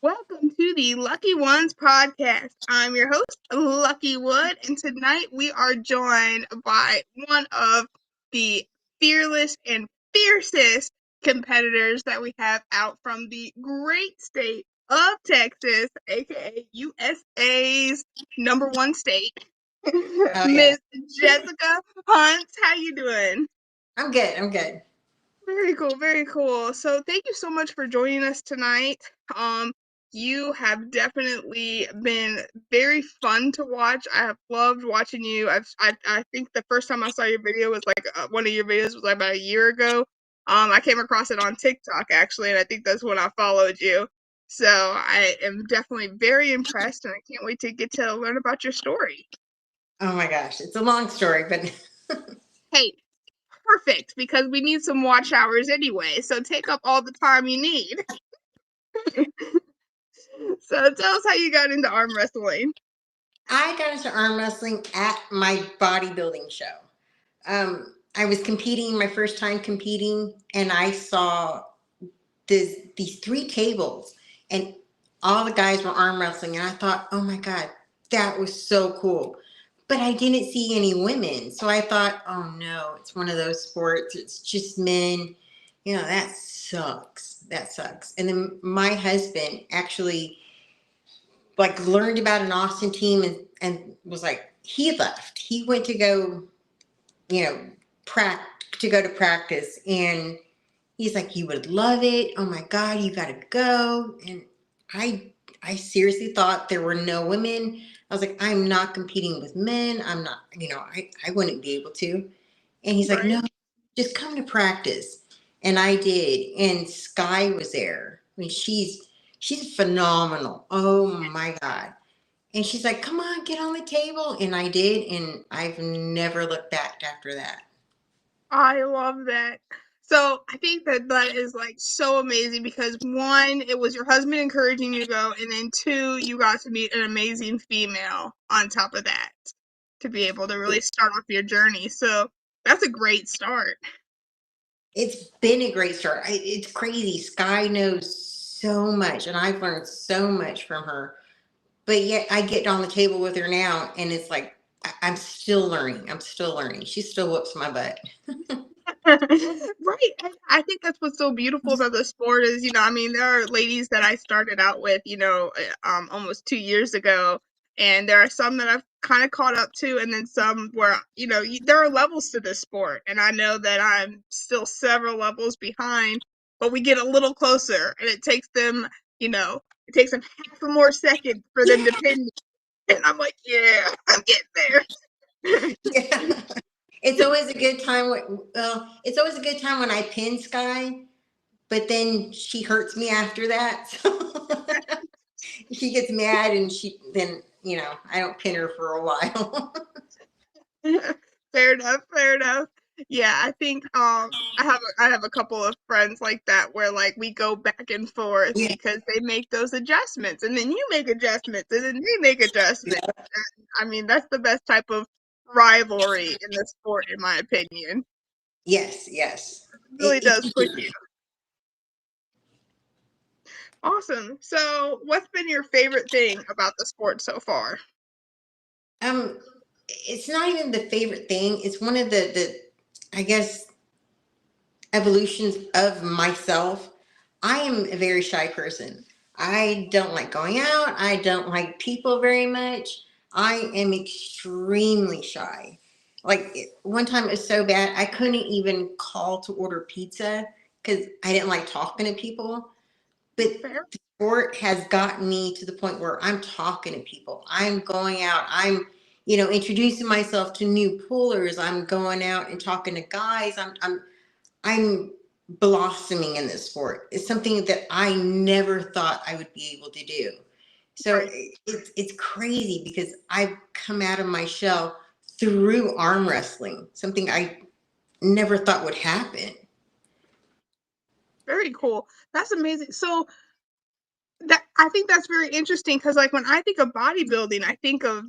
Welcome to the Lucky Ones podcast. I'm your host, Lucky Wood, and tonight we are joined by one of the fearless and fiercest competitors that we have out from the great state of Texas, aka USA's number one state, Oh yeah, Miss Jessica Hontz. How you doing? I'm good. I'm good. Very cool, very cool. So thank you so much for joining us tonight. Um, you have definitely been very fun to watch. I have loved watching you. I think the first time I saw your video was like one of your videos was like about a year ago. I came across it on TikTok actually, and I think that's when I followed you. So I am definitely very impressed, and I can't wait to get to learn about your story. Oh my gosh, it's a long story, but Hey, perfect, because we need some watch hours anyway. So take up all the time you need. So tell us how you got into arm wrestling. I got into arm wrestling at my bodybuilding show. I was competing, my first time competing, and I saw these three tables, and all the guys were arm wrestling, and I thought, oh my god, that was so cool. But I didn't see any women, so I thought, oh no, it's one of those sports. It's just men. That sucks. That sucks. And then my husband actually learned about an Austin team and was like, he left. He went to go, you know, go to practice, and he's like, you would love it. Oh my God, you got to go. And I seriously thought there were no women. I was like, I'm not competing with men. I'm not, I wouldn't be able to. And he's like, Right. no, just come to practice. And I did. And Sky was there. I mean, she's phenomenal. Oh my God. And she's like, come on, get on the table. And I did. And I've never looked back after that. I love that. So I think that is like so amazing because one, it was your husband encouraging you to go, and then two, you got to meet an amazing female on top of that to be able to really start off your journey. So that's a great start. It's been a great start. It's crazy. Sky knows so much, and I've learned so much from her. But yet, I get on the table with her now, and it's like I'm still learning. I'm still learning. She still whoops my butt. Right. I think that's what's so beautiful about the sport is, I mean, there are ladies that I started out with, almost 2 years ago, and there are some that I've kind of caught up to, and then some where, there are levels to this sport, and I know that I'm still several levels behind, but we get a little closer, and it takes them half a more second for them to pin me, and I'm like, yeah, I'm getting there. Yeah. It's always a good time. It's always a good time when I pin Sky, but then she hurts me after that. So she gets mad, and I don't pin her for a while. Fair enough, fair enough. Yeah, I think I have a couple of friends like that where like we go back and forth Yeah. because they make those adjustments and then you make adjustments and then they make adjustments. Yeah. I mean, that's the best type of rivalry in the sport in my opinion. Yes. Yes. It really does push It, you. Awesome. So, what's been your favorite thing about the sport so far? Um, it's not even the favorite thing. It's one of the I guess evolutions of myself. I am a very shy person. I don't like going out. I don't like people very much. I am extremely shy. One time it was so bad I couldn't even call to order pizza because I didn't like talking to people. But Fair. the sport has gotten me to the point where I'm talking to people. I'm going out. I'm, introducing myself to new pullers. I'm going out and talking to guys. I'm blossoming in this sport. It's something that I never thought I would be able to do. So Right. it's crazy because I've come out of my shell through arm wrestling, something I never thought would happen. Very cool. That's amazing. So, that I think that's very interesting because like when I think of bodybuilding, I think of,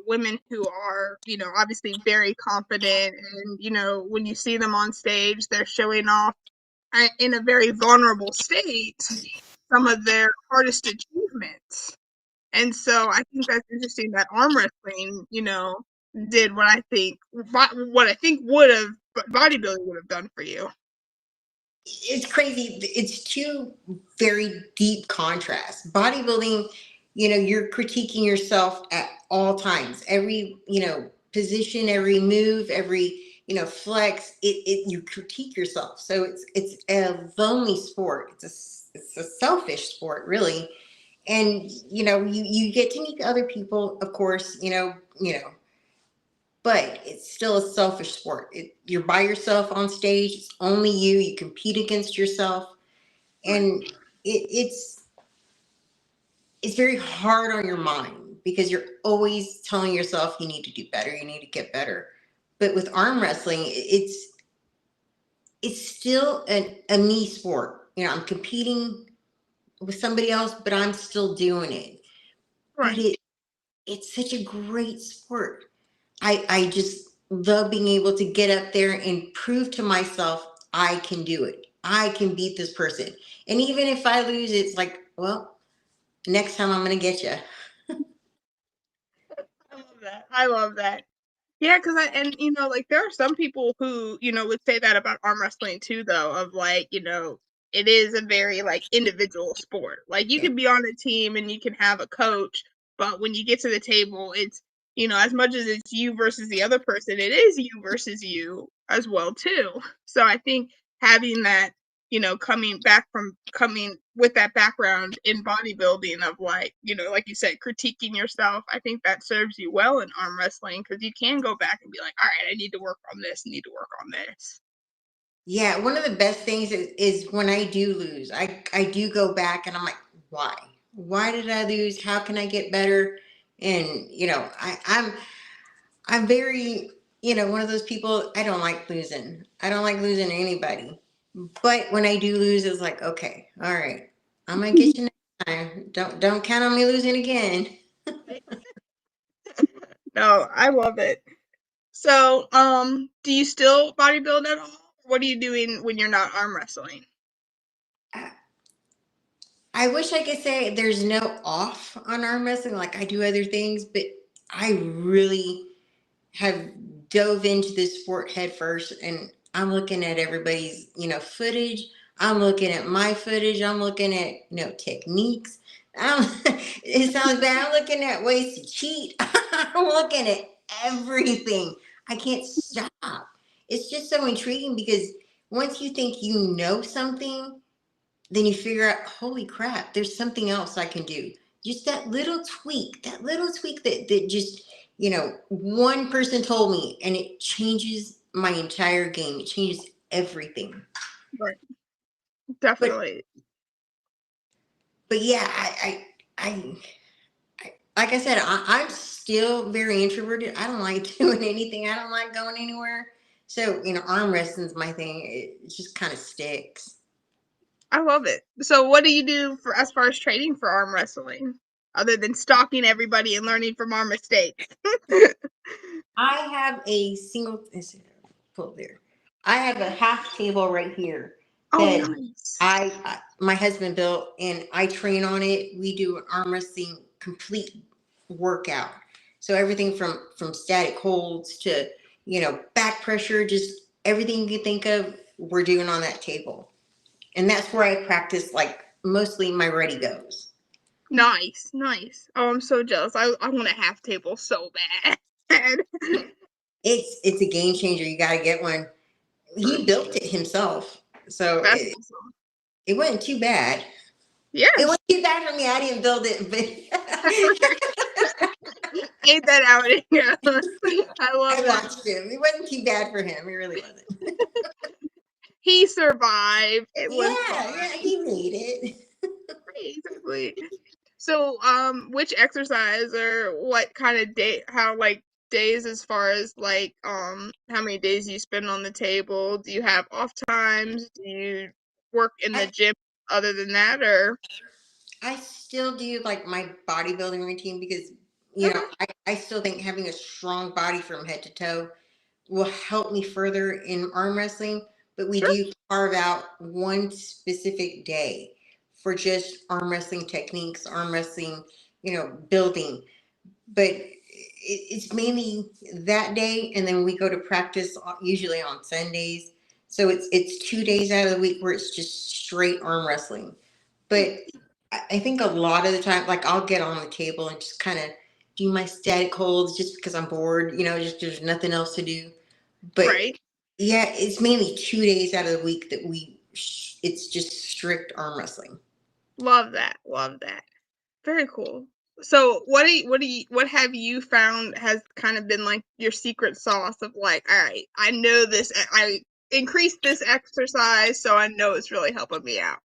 women who are, obviously very confident and, when you see them on stage, they're showing off in a very vulnerable state. some of their hardest achievements. And so I think that's interesting that arm wrestling, did what I think would have bodybuilding would have done for you. It's crazy. It's two very deep contrasts. Bodybuilding, you're critiquing yourself at all times. Every, position, every move, every, flex, you critique yourself. So it's a lonely sport. It's a selfish sport, really. And you get to meet other people, of course, but it's still a selfish sport. You're by yourself on stage. It's only you. You compete against yourself, and it's very hard on your mind because you're always telling yourself you need to do better. You need to get better. But with arm wrestling, it's still a me sport. I'm competing with somebody else, but I'm still doing it. But Right. it's such a great sport. I just love being able to get up there and prove to myself I can do it. I can beat this person. And even if I lose, it's like, well, next time I'm going to get you. I love that. Yeah, because there are some people who, would say that about arm wrestling too, though, of like, it is a very like individual sport. Like you Yeah. can be on a team and you can have a coach, but when you get to the table, it's, as much as it's you versus the other person, it is you versus you as well too. So I think having that, coming with that background in bodybuilding of like, like you said, critiquing yourself, I think that serves you well in arm wrestling because you can go back and be like, all right, I need to work on this, need to work on this. Yeah. One of the best things is when I do lose, I do go back and I'm like, why? Why did I lose? How can I get better? And, I'm very, one of those people, I don't like losing. I don't like losing to anybody. But when I do lose, it's like, okay, all right, I'm gonna get you next time. Don't count on me losing again. No, I love it. So, do you still bodybuild at all? What are you doing when you're not arm wrestling? I wish I could say there's no off on arm wrestling. Like I do other things, but I really have dove into this sport head first, and I'm looking at everybody's footage. I'm looking at my footage. I'm looking at techniques. It sounds bad. I'm looking at ways to cheat. I'm looking at everything. I can't stop. It's just so intriguing because once you think you know something, then you figure out, holy crap, there's something else I can do. Just that little tweak, that just, one person told me and it changes my entire game. It changes everything. Right. But, Definitely. but yeah, like I said, I'm still very introverted. I don't like doing anything. I don't like going anywhere. So, arm wrestling's my thing. It just kind of sticks. I love it. So, what do you do for as far as training for arm wrestling, other than stalking everybody and learning from our mistakes? I have a single, pull there. I have a half table right here Oh, that nice. my husband built, and I train on it. We do an arm wrestling complete workout. So everything from static holds to back pressure, just everything you can think of, we're doing on that table, and that's where I practice like mostly my ready goes. Nice, nice. Oh, I'm so jealous. I want a half table so bad. It's a game changer. You got to get one. He built it himself, so That's awesome. it wasn't too bad. It Yes. wasn't too bad for me. I didn't build it, Ain't that out of here? I I love it. watched him. It wasn't too bad for him. It really wasn't. He survived. It was Yeah, fine. he made it. Right, exactly. So, which exercise or what kind of day, how like days as far as like, how many days you spend on the table? Do you have off times? Do you work in the I gym other than that, or? I still do like my bodybuilding routine because Okay, I still think having a strong body from head to toe will help me further in arm wrestling. But we sure. do carve out one specific day for just arm wrestling techniques, arm wrestling, building. But it's mainly that day, and then we go to practice usually on Sundays. So it's 2 days out of the week where it's just straight arm wrestling. But I think a lot of the time, like I'll get on the table and just kind of do my static holds just because I'm bored, just there's nothing else to do. But Right. yeah, it's mainly 2 days out of the week that it's just strict arm wrestling. Love that. Love that. Very cool. So what have you found has kind of been like your secret sauce of like, all right, I know this, I increased this exercise, so I know it's really helping me out.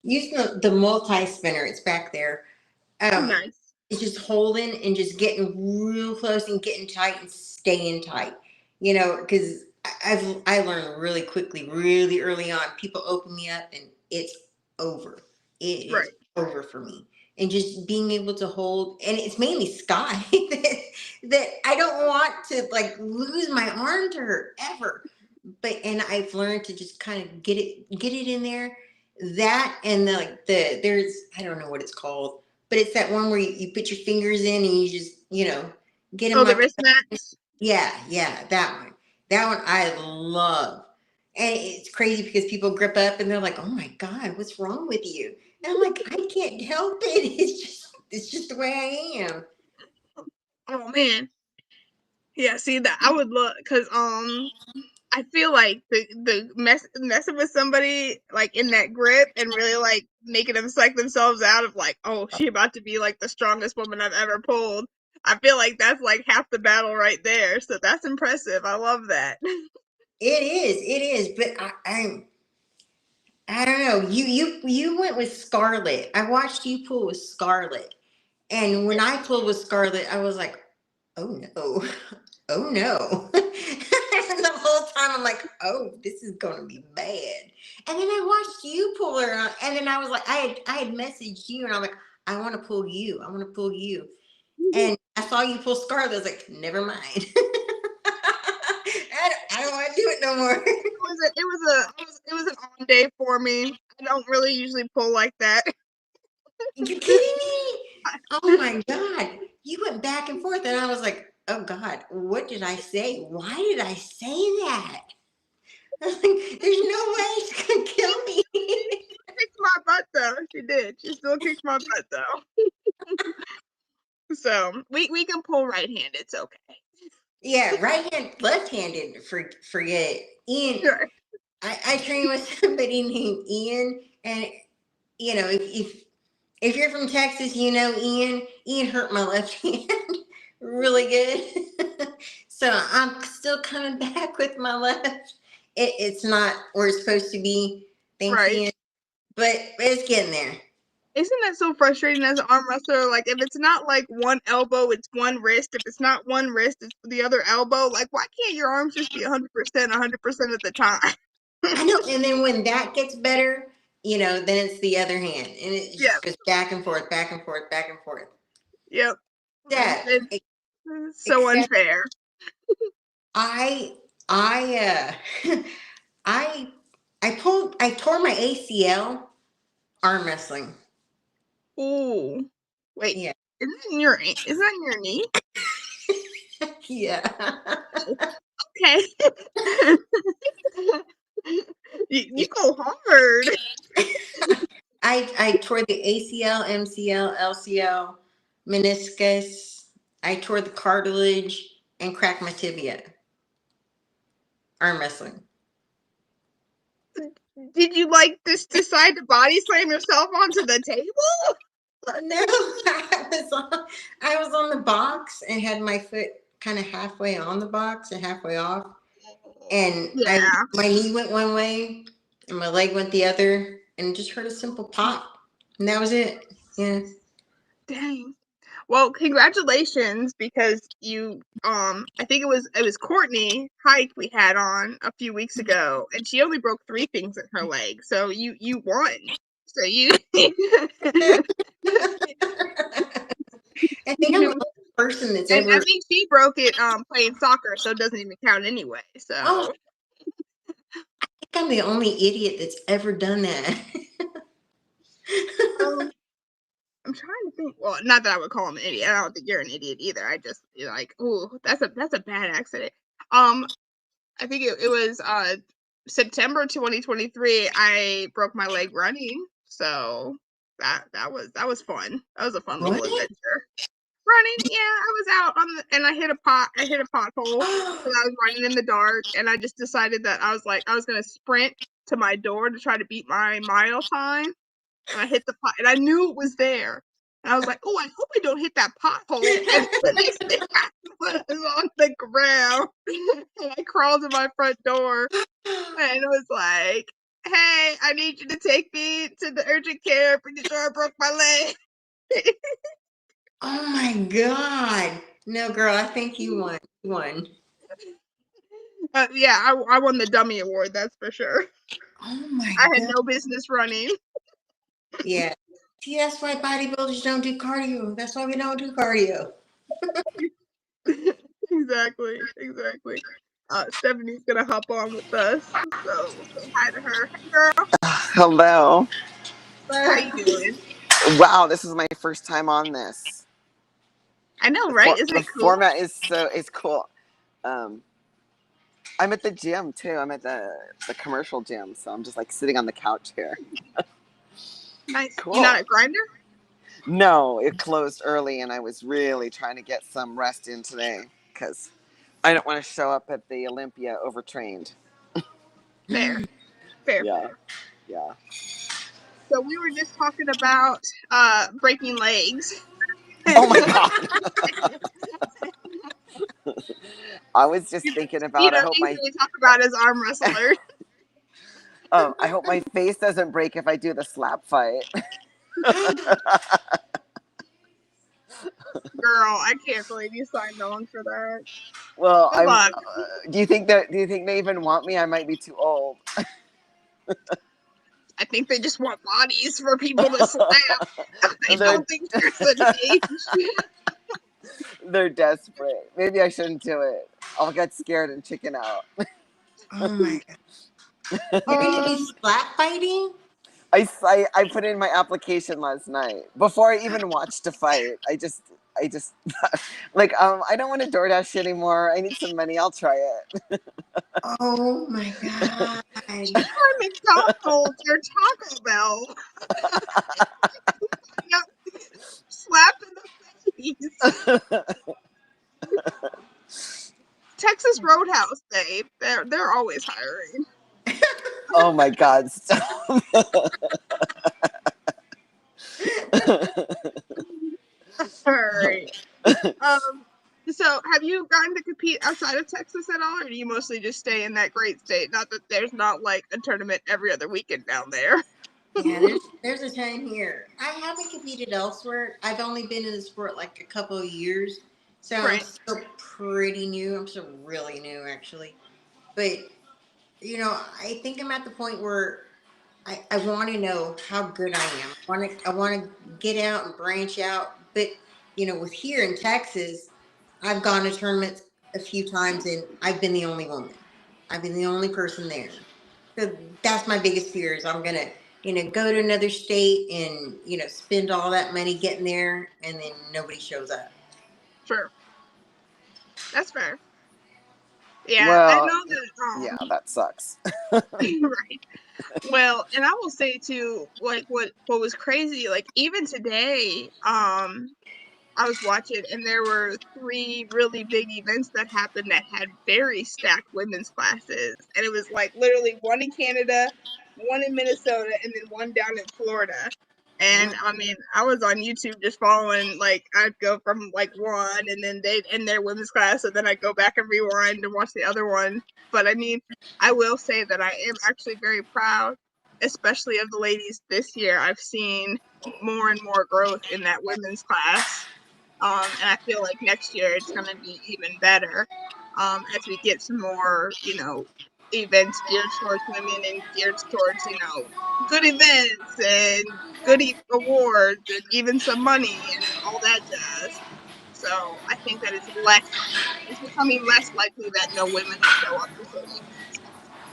Using the multi spinner, it's back there. Um, Nice. it's just holding and just getting real close and getting tight and staying tight. Because I learned really quickly, really early on. People open me up and it's over. It is Right. over for me. And just being able to hold, and it's mainly Sky that I don't want to like lose my arm to her ever. And I've learned to just kind of get it in there. That and there's, I don't know what it's called, but it's that one where you put your fingers in and you just, get them Oh, the like, wrist mats. yeah, that one. That one I love. And it's crazy because people grip up and they're like, "Oh my God, what's wrong with you?" And I'm like, "I can't help it. It's just the way I am." Oh man. Yeah, see that I would look because I feel like the messing with somebody like in that grip and really like making them psych themselves out of like, oh, she about to be like the strongest woman I've ever pulled. I feel like that's like half the battle right there. So that's impressive. I love that. It is. But I don't know. You went with Scarlett. I watched you pull with Scarlett. And when I pulled with Scarlett, I was like, "Oh no. Oh no." And the whole time I'm like, "Oh, this is gonna be bad." And then I watched you pull her out, and then I was like, I had messaged you and I'm like, "I want to pull you. I want to pull you." it And I saw you pull Scarlett. I was like, "Never mind." I don't want to do it no more. was an on day for me. I don't really usually pull like that. You kidding me? Oh my God. You went back and forth, and I was like, "Oh God, what did I say? Why did I say that?" I was like, "There's no way she's gonna kill me." Kicked my butt though. She did. She still kicked my butt though. So we can pull right hand. It's okay. Yeah, right hand, left handed. Forget Ian. Sure. I train with somebody named Ian, and if you're from Texas, Ian. Ian hurt my left hand really good. So I'm still coming back with my left. It's not where it's supposed to be. Thanks, Right. Ian. But it's getting there. Isn't that so frustrating as an arm wrestler? Like, if it's not like one elbow, it's one wrist. If it's not one wrist, it's the other elbow. Like, why can't your arms just be 100%, 100% of the time? I know. And then when that gets better, then it's the other hand. And it Yeah. just goes back and forth, back and forth, back and forth. Yep. That, It's so except unfair. I, I, I, I tore my ACL arm wrestling. Ooh. Wait. Yeah. Isn't that in your knee? Yeah. Okay. You go hard. I tore the ACL, MCL, LCL, meniscus. I tore the cartilage and cracked my tibia. Arm wrestling. Did you like just decide to body slam yourself onto the table? No, I was on the box and had my foot kind of halfway on the box and halfway off. And Yeah. my knee went one way and my leg went the other, and just heard a simple pop. And that was it. Yeah. Dang. Well, congratulations because you I think it was Courtney Hike we had on a few weeks ago and she only broke 3 things in her leg. So you won. So you I think I'm the only person that's and I ever. think she broke it playing soccer, so it doesn't even count anyway. Oh, So I think I'm the only idiot that's ever done that. trying to think. Well, not that I would call him an idiot. I don't think you're an idiot either. I just like, ooh, that's a bad accident. I think it was September 2023. I broke my leg running, so that was fun. That was a fun little Running? adventure. Running, yeah, I was out on the and I hit a pothole because I was running in the dark, and I just decided that I was gonna sprint to my door to try to beat my mile time, and I hit the pot, and I knew it was there. And I was like, "Oh, I hope I don't hit that pothole." And the next thing I was on the ground, and I crawled to my front door, and it was like, "Hey, I need you to take me to the urgent care. Pretty sure I broke my leg." Oh my God. No, girl, I think you won. You won. Yeah, I won the dummy award. That's for sure. Oh my I had God. no business running. Yeah. See, that's why bodybuilders don't do cardio. That's why we don't do cardio. Exactly. Stephanie's gonna hop on with us, so we'll say hi to her. Hey, girl. Hello. How you doing? Wow, this is my first time on this. I know, right? Isn't The it cool? format is cool. Um, I'm at the gym too. I'm at the commercial gym, so I'm just like sitting on the couch here. Nice. You not Cool. at Grinder? No, it closed early, and I was really trying to get some rest in today because I don't want to show up at the Olympia overtrained. Fair, fair, Yeah, fair. yeah. So we were just talking about breaking legs. Oh my god. I was just thinking You about. know, I hope things my that we talk about as arm wrestlers. I hope my face doesn't break if I do the slap fight. Girl, I can't believe you signed on for that. Well, Good I'm. luck. Do you think they even want me? I might be too old. I think they just want bodies for people to slap. I they're don't think there's an age. they're desperate. Maybe I shouldn't do it. I'll get scared and chicken out. Oh my God. You're going to do Um, slap fighting? I put in my application last night before I even watched a fight. I just like I don't want to DoorDash anymore. I need some money. I'll try it. Oh my God. try McDonald's or Taco Bell. Yeah, slapped in the face. Texas Roadhouse, babe. They're always hiring. Oh my god! Stop. All right. Um. So, have you gotten to compete outside of Texas at all, or do you mostly just stay in that great state? Not that there's not like a tournament every other weekend down there. Yeah, there's a ton here. I haven't competed elsewhere. I've only been in the sport like a couple of years, so I'm Right. still pretty new. I'm still really new, actually. But I think I'm at the point where I want to know how good I am. I want to get out and branch out. But with here in Texas, I've gone to tournaments a few times, and I've been the only woman. I've been the only person there. So that's my biggest fear is I'm gonna go to another state and spend all that money getting there, and then nobody shows up. Sure. That's fair. Yeah, I Well, know that. yeah, that sucks. Right. Well, and I will say too, like what was crazy, like even today, I was watching and there were three really big events that happened that had very stacked women's classes. And it was like literally one in Canada, one in Minnesota, and then one down in Florida. And I mean, I was on YouTube just following, like, I'd go from like one and then they'd end their women's class, and then I'd go back and rewind and watch the other one. But I mean, I will say that I am actually very proud, especially of the ladies this year. I've seen more and more growth in that women's class. And I feel like next year it's going to be even better as we get some more, events geared towards women and geared towards, good events and good awards and even some money and all that jazz. So I think that it's becoming less likely that no women will show up to certain events.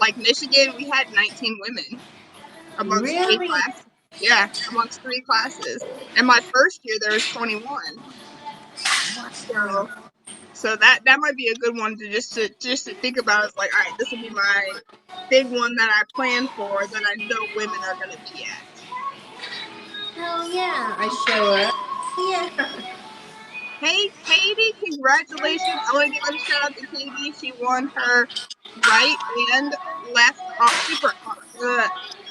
Like Michigan, we had 19 women amongst A Really? class. Yeah, amongst 3 classes. And my first year there was 21. So that might be a good one to just to think about. It's like, all right, this will be my big one that I plan for that I know women are going to be at. Hell yeah, I show up. Yeah. Hey, Katie, congratulations. I want to give a shout out to Katie. She won her right and left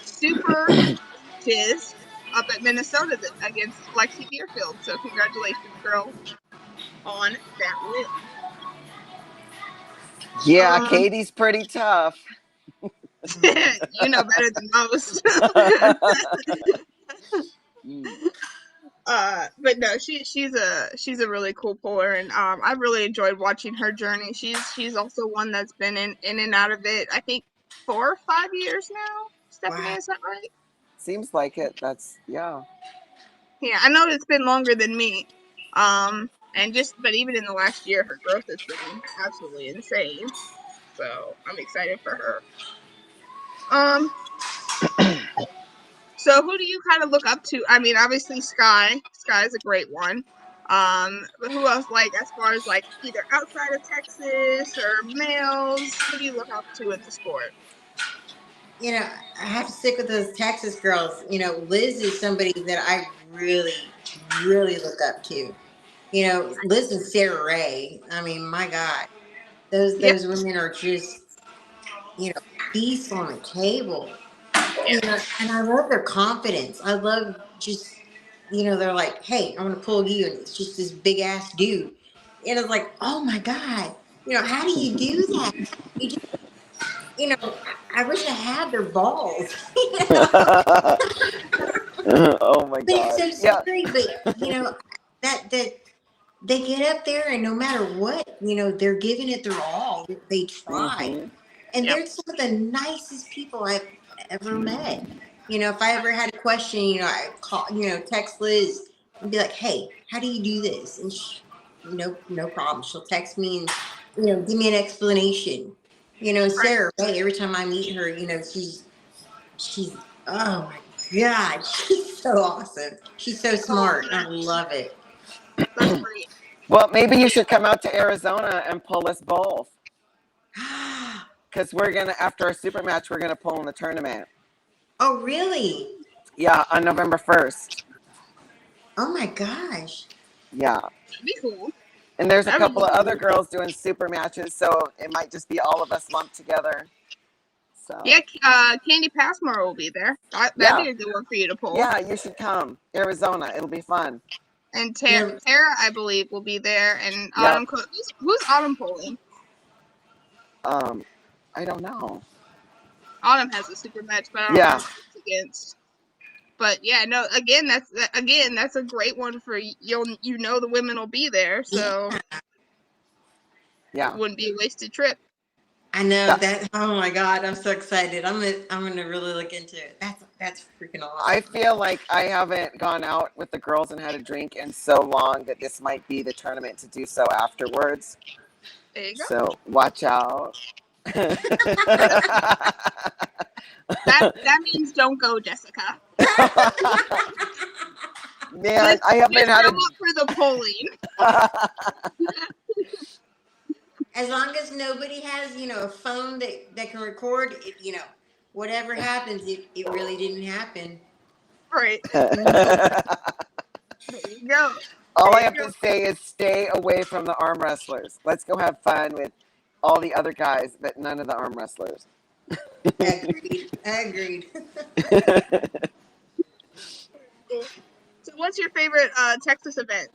super disc up at Minnesota against Lexi Deerfield. So congratulations, girl, on that win. Yeah, Katie's pretty tough. You know better than most. But no, she's a really cool puller, and I've really enjoyed watching her journey. She's also one that's been in and out of it. I think 4 or 5 years now. Stephanie, Wow. is that right? Seems like it. That's yeah. Yeah, I know it's been longer than me. But even in the last year, her growth has been absolutely insane. So I'm excited for her. So who do you kind of look up to? I mean, obviously Sky. Sky is a great one. But who else, like, as far as like either outside of Texas or males, who do you look up to in the sport? You know, I have to stick with those Texas girls. You know, Liz is somebody that I really, really look up to. You know, Liz and Sarah Ray. I mean, my God, Yeah, those women are just, you know, beasts on the table. yeah, You know, and I love their confidence. I love just, you know, they're like, hey, I'm gonna pull you, and it's just this big ass dude. And it's like, oh my God, you know, how do you do that? You just, you know, I wish I had their balls. You know? Oh my But it's god. so Yeah. scary. But you know, that they get up there, and no matter what, you know, they're giving it their all. They try, hmm and yep, they're some of the nicest people I've ever met. You know, if I ever had a question, you know, I call, you know, text Liz and be like, "Hey, how do you do this?" And no problem. She'll text me and, you know, give me an explanation. You know, right. Sarah, hey, every time I meet her, you know, she's oh my God, she's so awesome. She's so Oh, smart. I love it. that's great. Well, maybe you should come out to Arizona and pull us both. Because we're gonna after our super match, we're gonna pull in the tournament. Oh, really? Yeah, on November 1st. Oh my gosh. Yeah. That'd be cool. And there's a That'd be couple of other cool. girls doing super matches, so it might just be all of us lumped together. Yeah, So Candy Passmore will be there. That'd yeah. be a good one for you to pull. Yeah, you should come. Arizona. It'll be fun. And You know, Tara, I believe, will be there. And Yep. who's Autumn pulling? Um, I don't know. Autumn has a super match, but I don't Yeah. remember who it's against. But yeah, no. Again, that's a great one for you know the women will be there, yeah, so Yeah. it wouldn't be a wasted trip. I know Yeah. that. Oh my God, I'm so excited. I'm gonna really look into it. That's freaking I awesome. feel like I haven't gone out with the girls and had a drink in so long that this might be the tournament to do so afterwards. There you go. So watch out. That means don't go, Jessica. Man, I haven't Just had show a. up for the polling. As long as nobody has, you know, a phone that can record it, you know, whatever happens, it really didn't happen. Right. There you go. All There I you have go. to say is stay away from the arm wrestlers. Let's go have fun with all the other guys, but none of the arm wrestlers. Agreed. Agreed. Cool. So, what's your favorite Texas event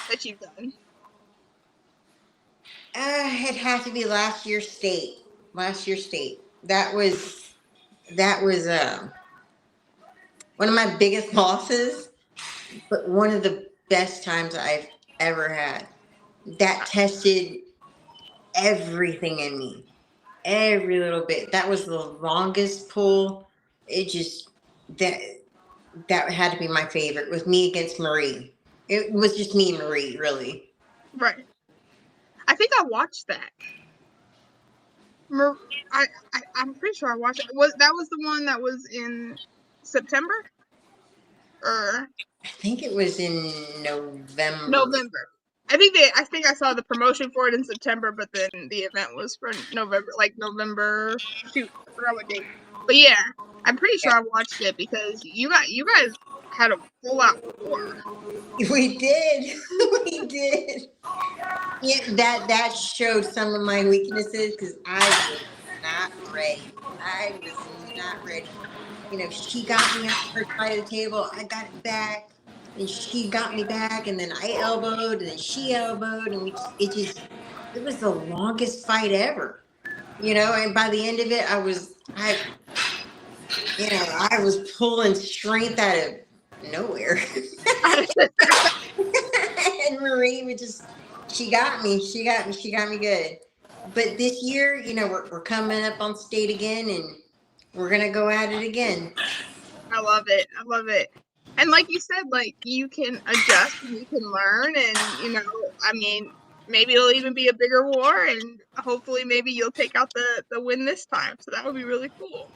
that you've done? It had to be last year's state. Last year's state. That was one of my biggest losses, but one of the best times I've ever had. That tested everything in me, every little bit. That was the longest pull. It just that that had to be my favorite. With me against Marie. It was just me and Marie, really. Right. I think I watched that. Mer- I'm pretty sure I watched it. That was the one that was in September? Or I think it was in November. November. I think I saw the promotion for it in September, but then the event was for November, like November. Shoot, I forgot what date. But yeah, I'm pretty sure I watched it because you guys had a full out war. We did. We did. Yeah, that showed some of my weaknesses because I was not ready. I was not ready. You know, she got me on her side of the table. I got it back, and she got me back, and then I elbowed, and then she elbowed, and it was the longest fight ever. You know, and by the end of it, I was pulling strength out of nowhere. And Marie she got me good. But this year, you know, we're coming up on state again, and we're gonna go at it again. I love it. And like you said, like you can adjust and you can learn, and you know, I mean, maybe it'll even be a bigger war, and hopefully, maybe you'll take out the win this time. So that would be really cool.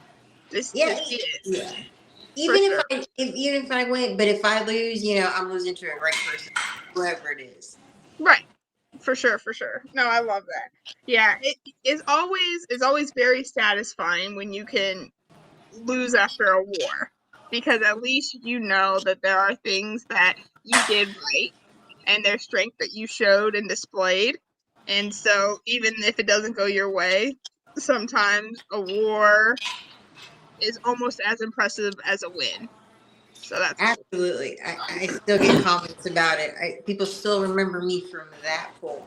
Just to see it. Yeah. Even if I win, but if I lose, you know, I'm losing to a great person, whoever it is. Right. For sure. No, I love that. Yeah, it is always very satisfying when you can lose after a war, because at least you know that there are things that you did right and there's strength that you showed and displayed. And so even if it doesn't go your way, sometimes a war is almost as impressive as a win. So that's absolutely cool. I still get comments about it. People still remember me from that poll.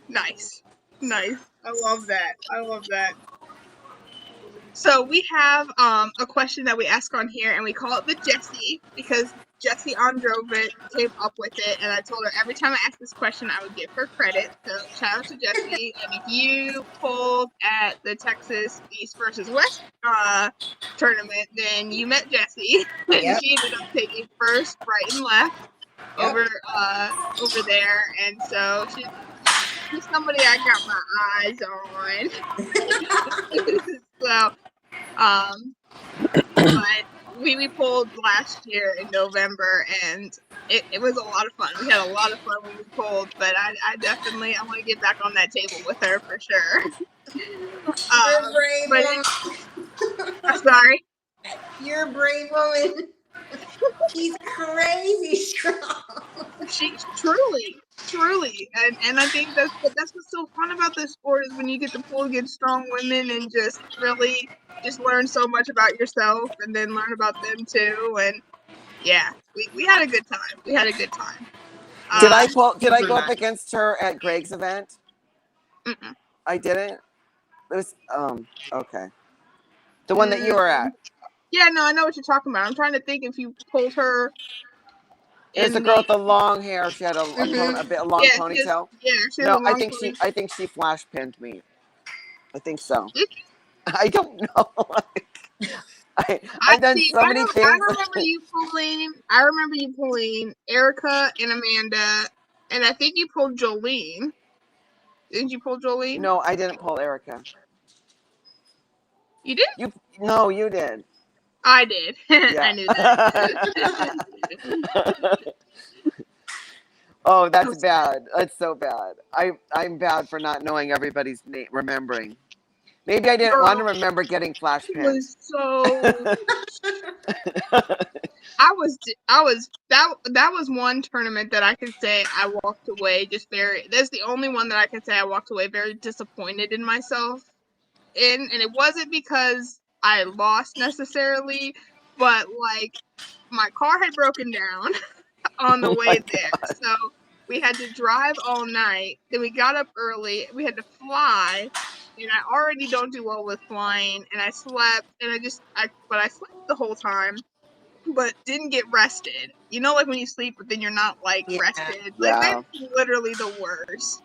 Nice. I love that. So we have a question that we ask on here, and we call it the Jessie, because Jessie Androvit came up with it, and I told her every time I asked this question, I would give her credit. So shout out to Jessie. And if you pulled at the Texas East versus West tournament, then you met Jessie, and Yep. she ended up taking first, right, and left over there, and so she's somebody I got my eyes on. So, but we pulled last year in November, and it was a lot of fun. We had a lot of fun when we pulled, but I definitely want to get back on that table with her for sure. You're a brave woman. I'm sorry. You're a brave woman. She's crazy strong. She's truly, and I think that's what's so fun about this sport, is when you get to pull against strong women and just really just learn so much about yourself, and then learn about them too. And yeah, we had a good time. Did I go up against her at Greg's event? Mm-mm. I didn't. It was okay. The one that you were at. Yeah, no, I know what you're talking about. I'm trying to think if you pulled her. There's the girl with the long hair. She had a long ponytail. She has a long ponytail. I think she flash pinned me. I think so. I don't know. I've done so many things. I remember you pulling Erica and Amanda, and I think you pulled Jolene. Didn't you pull Jolene? No, I didn't pull Erica. You did? No, you did. I did. Yeah. I knew that. Oh, that's bad. That's so bad. I'm bad for not knowing everybody's name, remembering. Maybe I didn't want to remember getting flash pinned. That was one tournament that I could say I walked away that's the only one that I can say I walked away very disappointed in myself in, and it wasn't because I lost necessarily, but like my car had broken down on the way there. God. So we had to drive all night. Then we got up early. We had to fly, and I already don't do well with flying. And I slept, and I slept the whole time, but didn't get rested. You know, like when you sleep, but then you're not rested. Like that's literally the worst.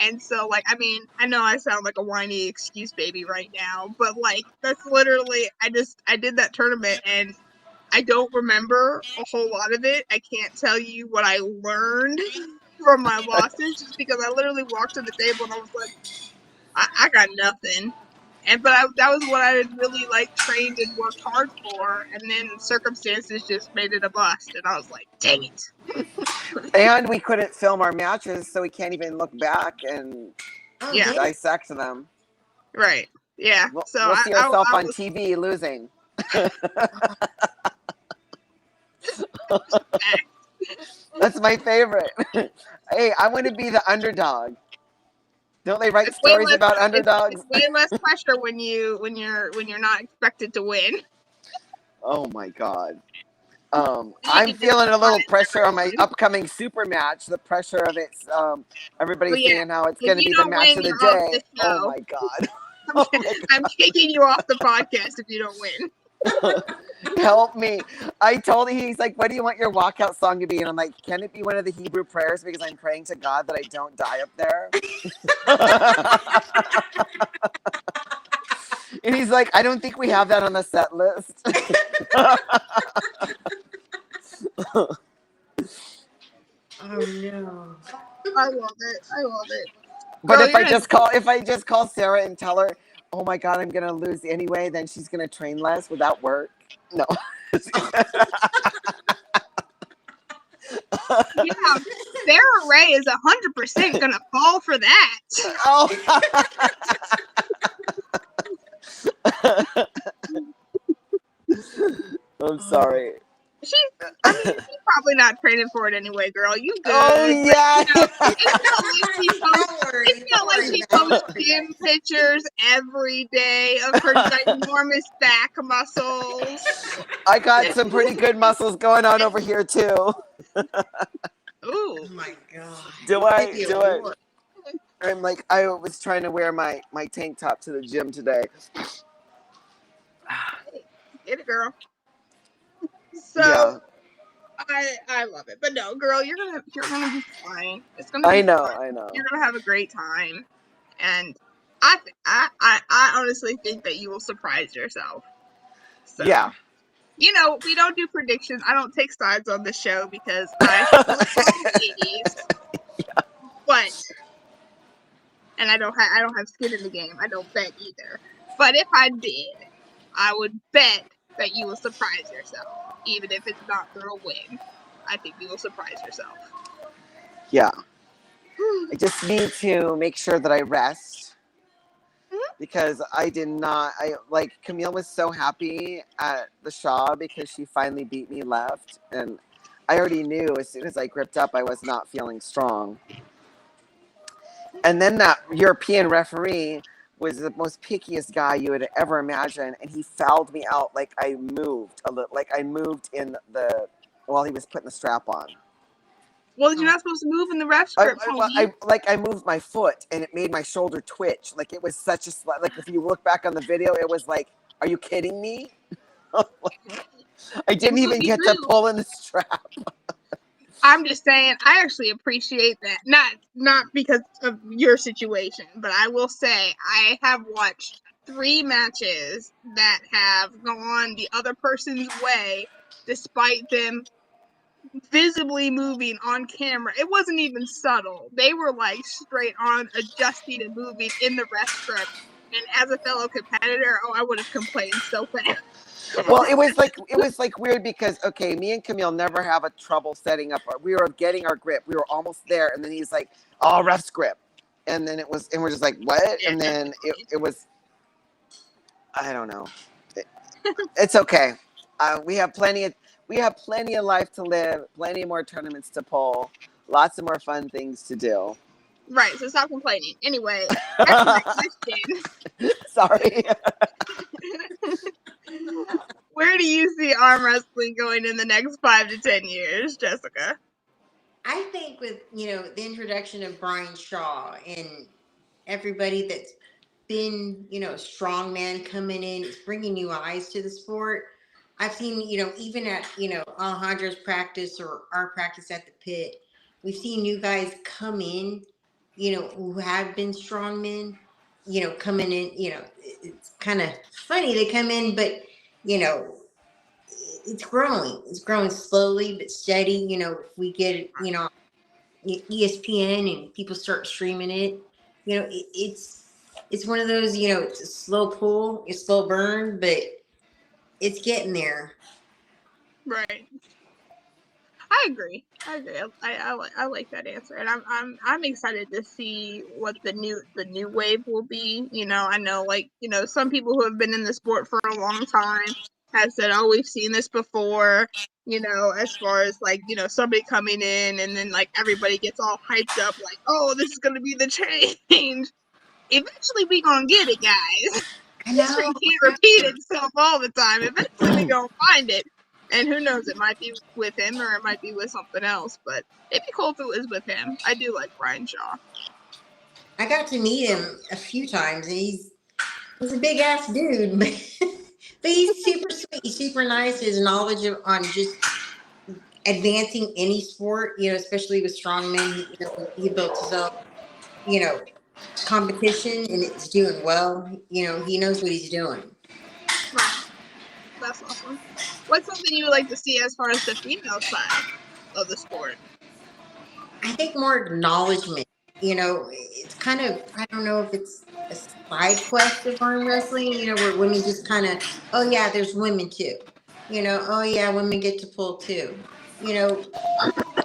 And so, like, I mean, I know I sound like a whiny excuse baby right now, but like that's literally I did that tournament, and I don't remember a whole lot of it. I can't tell you what I learned from my losses, just because I literally walked to the table and I was like, I got nothing. But that was what I had really like trained and worked hard for, and then circumstances just made it a bust, and I was like, dang it. And we couldn't film our matches, so we can't even look back and Yeah. dissect them. Right. Yeah. We'll, So we'll see ourselves on was, TV losing. That's my favorite. Hey, I want to be the underdog. Don't they write stories about underdogs? It's way less pressure when you're not expected to win. Oh my god. I'm feeling a little pressure on my upcoming super match. The pressure of it's everybody's saying how it's going to be the match of the day. Oh my god. I'm kicking you off the podcast if you don't win. Help me. I told him, he's like, what do you want your walkout song to be? And I'm like, can it be one of the Hebrew prayers? Because I'm praying to God that I don't die up there. And he's like, I don't think we have that on the set list. Oh no. I love it. But Girl, if I just call Sarah and tell her, oh my god, I'm gonna lose anyway, then she's gonna train less. Would that work? No. Yeah, Sarah Ray is 100% gonna fall for that. Oh. I'm sorry. She's probably not training for it anyway, girl. You good? Oh yeah. It's not like she posts gym pictures every day of her ginormous back muscles. I got some pretty good muscles going on over here too. Ooh. Oh my god. Do I? I'm like, I was trying to wear my tank top to the gym today. Get it, girl. So yeah. I love it, but no, girl, you're gonna be fine. It's gonna. I be know. fine. I know. You're gonna have a great time, and I honestly think that you will surprise yourself. So, yeah. You know, we don't do predictions. I don't take sides on the show because I ladies, but and I don't have skin in the game. I don't bet either. But if I did, I would bet that you will surprise yourself, even if it's not through a win. I think you will surprise yourself. Yeah. I just need to make sure that I rest because I did not. Camille was so happy at the Shaw because she finally beat me left, and I already knew as soon as I gripped up, I was not feeling strong. And then that European referee was the most pickiest guy you would ever imagine, and he fouled me out like I moved a little, like I moved in while he was putting the strap on. Well, you're not supposed to move in the ref script. I moved my foot, and it made my shoulder twitch. Like it was such a like if you look back on the video, it was like, are you kidding me? I didn't even get to pull in the strap. I'm just saying, I actually appreciate that. Not because of your situation, but I will say I have watched 3 matches that have gone the other person's way, despite them visibly moving on camera. It wasn't even subtle. They were like straight on adjusting and moving in the ref script. And as a fellow competitor, I would have complained so fast. Well, it was like weird because okay, me and Camille never have a trouble setting up. We were getting our grip. We were almost there, and then he's like, "Oh, ref's grip," and then and we're just like, "What?" And then it was, I don't know. It's okay. We have plenty of life to live. Plenty more tournaments to pull. Lots of more fun things to do. Right. So stop complaining. Anyway, that's my question. Sorry. Where do you see arm wrestling going in the next 5 to 10 years, Jessica? I think with, the introduction of Brian Shaw and everybody that's been, strongman coming in, it's bringing new eyes to the sport. I've seen, even at, Alejandro's practice or our practice at the pit, we've seen new guys come in, who have been strongmen, coming in, it's kind of funny they come in, but, it's growing. It's growing slowly but steady. If we get it, ESPN and people start streaming it, it's it's one of those, you know, it's a slow pull, a slow burn, but it's getting there. Right. I agree. I like that answer, and I'm excited to see what the new wave will be. You know, I know, like, you know, some people who have been in the sport for a long time have said, "Oh, we've seen this before." You know, as far as like, you know, somebody coming in and then like everybody gets all hyped up, like, "Oh, this is gonna be the change." Eventually, we gonna get it, guys. I know. History can't repeat itself all the time. Eventually, we gonna find it. And who knows, it might be with him or it might be with something else, but it'd be cool if it was with him. I do like Brian Shaw. I got to meet him a few times, and he's a big ass dude, but he's super sweet, he's super nice. His knowledge on just advancing any sport, you know, especially with strongmen, you know, he built his own, you know, competition, and it's doing well. You know, he knows what he's doing. Right. That's awesome. What's something you would like to see as far as the female side of the sport? I think more acknowledgement. You know, it's kind of, I don't know if it's a side quest of arm wrestling, you know, where women just kind of, oh yeah, there's women too. You know, oh yeah, women get to pull too. You know,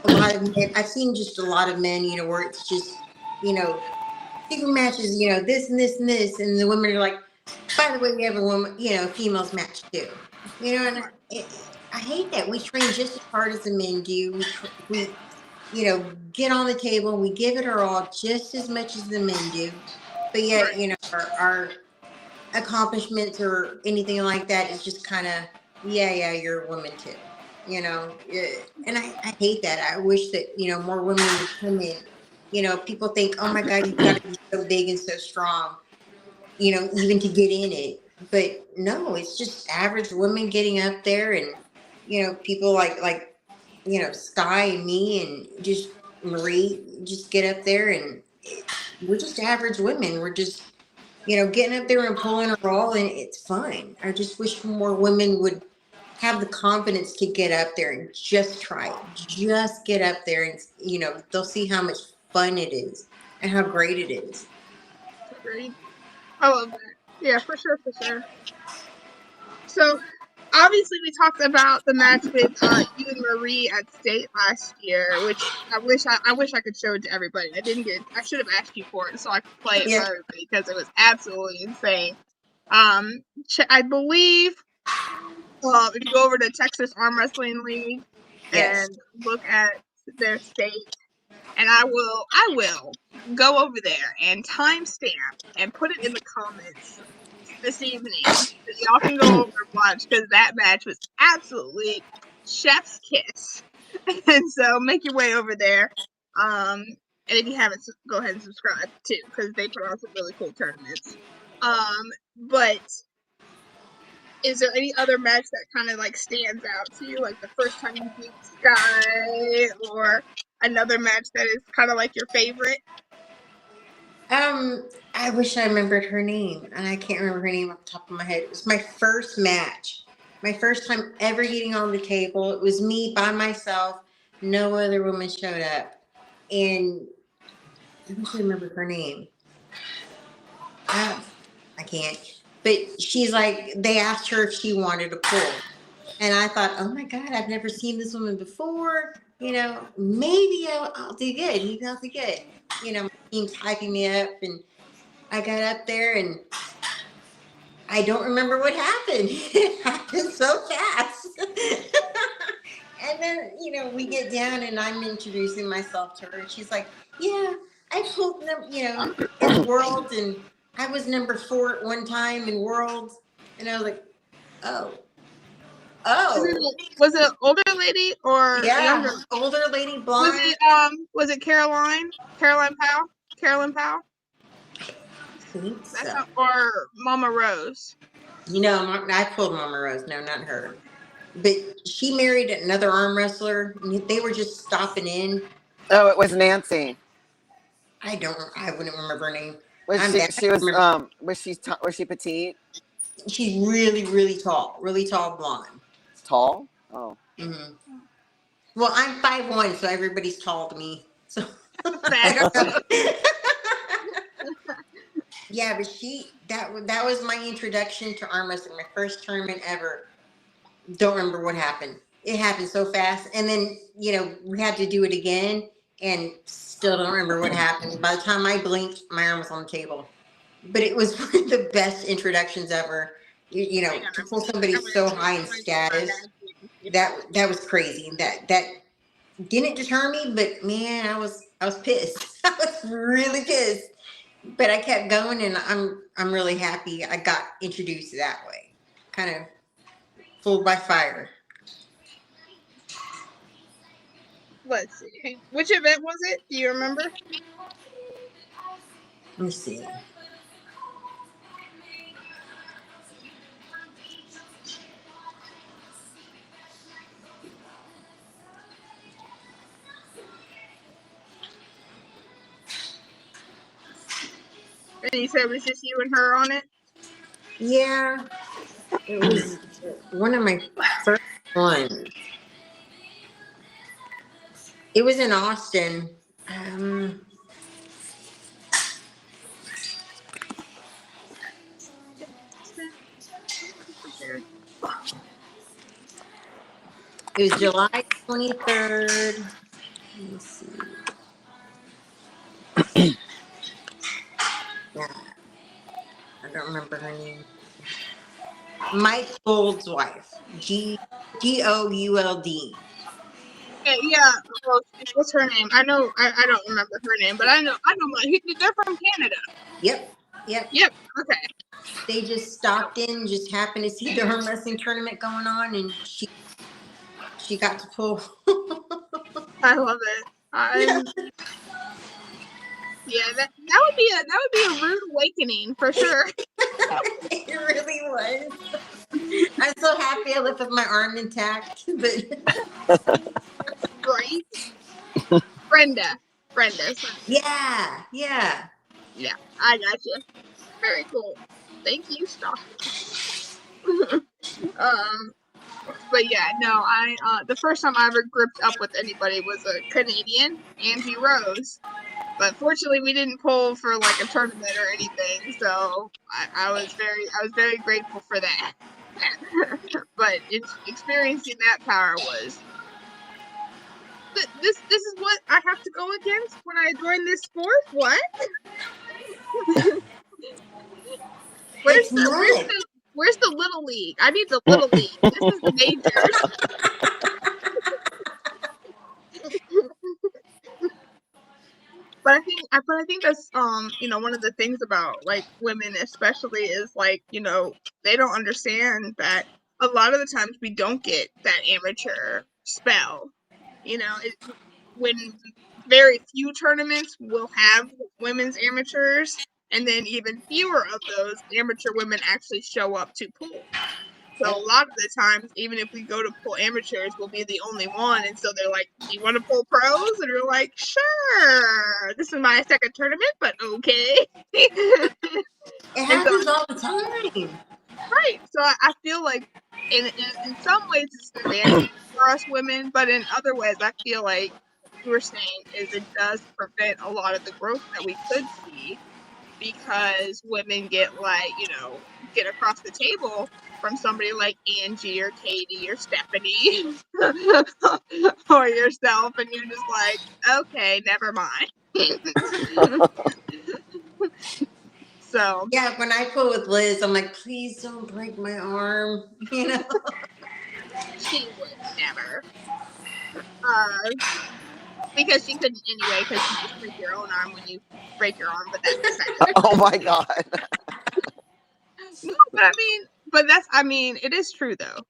a lot of men, I've seen just a lot of men, you know, where it's just, you know, single matches, you know, this and this and this, and the women are like, by the way, we have a woman, you know, females match too. You know, and I hate that. We train just as hard as the men do. We you know, get on the table. We give it our all just as much as the men do. But yet, Right. you know, our accomplishments or anything like that is just kind of, yeah, you're a woman too. You know, and I hate that. I wish that, you know, more women would come in. You know, people think, oh my God, you've got to be so big and so strong, you know, even to get in it. But no, it's just average women getting up there, and, you know, people like, you know, Sky and me and just Marie just get up there, and we're just average women. We're just, you know, getting up there and pulling our all, and it's fine. I just wish more women would have the confidence to get up there and just try it. Just get up there, and, you know, they'll see how much fun it is and how great it is. Agreed. I love that. Yeah, for sure, for sure. So, obviously, we talked about the match with you and Marie at state last year, which I wish I could show it to everybody. I should have asked you for it so I could play it for everybody because it was absolutely insane. I believe if you go over to Texas Arm Wrestling League and look at their state, and I will go over there and timestamp and put it in the comments this evening so y'all can go over and watch, because that match was absolutely chef's kiss. And so make your way over there. And if you haven't, go ahead and subscribe too, because they put on some really cool tournaments. But is there any other match that kind of like stands out to you, like the first time you beat Sky, or another match that is kind of like your favorite? I wish I remembered her name, and I can't remember her name off the top of my head. It was my first match, my first time ever getting on the table. It was me by myself. No other woman showed up, and I wish I remembered her name. I can't. But she's like, they asked her if she wanted to pull, and I thought, oh my God, I've never seen this woman before. You know, maybe I'll do good. Maybe I'll do good. You know, my team's hyping me up, and I got up there, and I don't remember what happened. It happened so fast. And then, you know, we get down, and I'm introducing myself to her, and she's like, yeah, I pulled them, you know, in Worlds, and I was number 4 at one time in Worlds. And I was like, oh. Was it an older lady or younger? Older lady, blonde. Was it Caroline Powell? Carolyn Powell? I think so. Or Mama Rose? No, I pulled Mama Rose. No, not her. But she married another arm wrestler. They were just stopping in. Oh, it was Nancy. I wouldn't remember her name. Was she petite? She's really tall blonde. Tall? Oh. Mm-hmm. Well, I'm 5'1", so everybody's tall to me. So I don't know. Yeah, but that was my introduction to arm wrestling. My first tournament ever. Don't remember what happened. It happened so fast, and then we had to do it again, and still don't remember what happened. By the time I blinked, my arm was on the table. But it was one of the best introductions ever. Hang on, To pull somebody I'm so gonna high in try to get my status, bag here. that was crazy. That didn't deter me, but man, I was pissed. I was really pissed. But I kept going, and I'm really happy I got introduced that way. Kind of fooled by fire. Let's see. Which event was it? Do you remember? Let me see. And you said it was just you and her on it? Yeah, it was one of my first ones. It was in Austin. It was July 23rd. Let me see. Yeah, I don't remember her name. Mike Gold's wife. Gould. Yeah. Well, what's her name? I know. I don't remember her name, but I know. They're from Canada. Yep. Yep. Okay. They just stopped in, just happened to see the arm wrestling tournament going on, and she got to pull. I love it. Yeah, that would be a rude awakening for sure. It really was. I'm so happy I left with my arm intact, but Right? Brenda. yeah. Yeah, I got you. Very cool. Thank you, Stalker. But yeah, no, the first time I ever gripped up with anybody was a Canadian, Angie Rose. But fortunately, we didn't pull for like a tournament or anything, so I was very grateful for that. But experiencing that power was this is what I have to go against when I join this sport. What? It's nuts. Where's the little league? I need the little league. This is the majors. But I think that's one of the things about like women especially is like they don't understand that a lot of the times we don't get that amateur spell. When very few tournaments will have women's amateurs, and then even fewer of those amateur women actually show up to pool. So a lot of the times, even if we go to pull amateurs, we'll be the only one. And so they're like, "You want to pull pros?" And you're like, "Sure. This is my second tournament, but okay." It happens all the time. Right. So I feel like in some ways it's an advantage for us women, but in other ways I feel like you were saying is it does prevent a lot of the growth that we could see because women get get across the table from somebody like Angie or Katie or Stephanie or yourself, and you're just like, okay, never mind. So yeah, when I pull with Liz, I'm like, please don't break my arm. She would never. Because she couldn't anyway, because you just break your own arm when you break your arm, but that's beside Oh my god. No, but it is true though.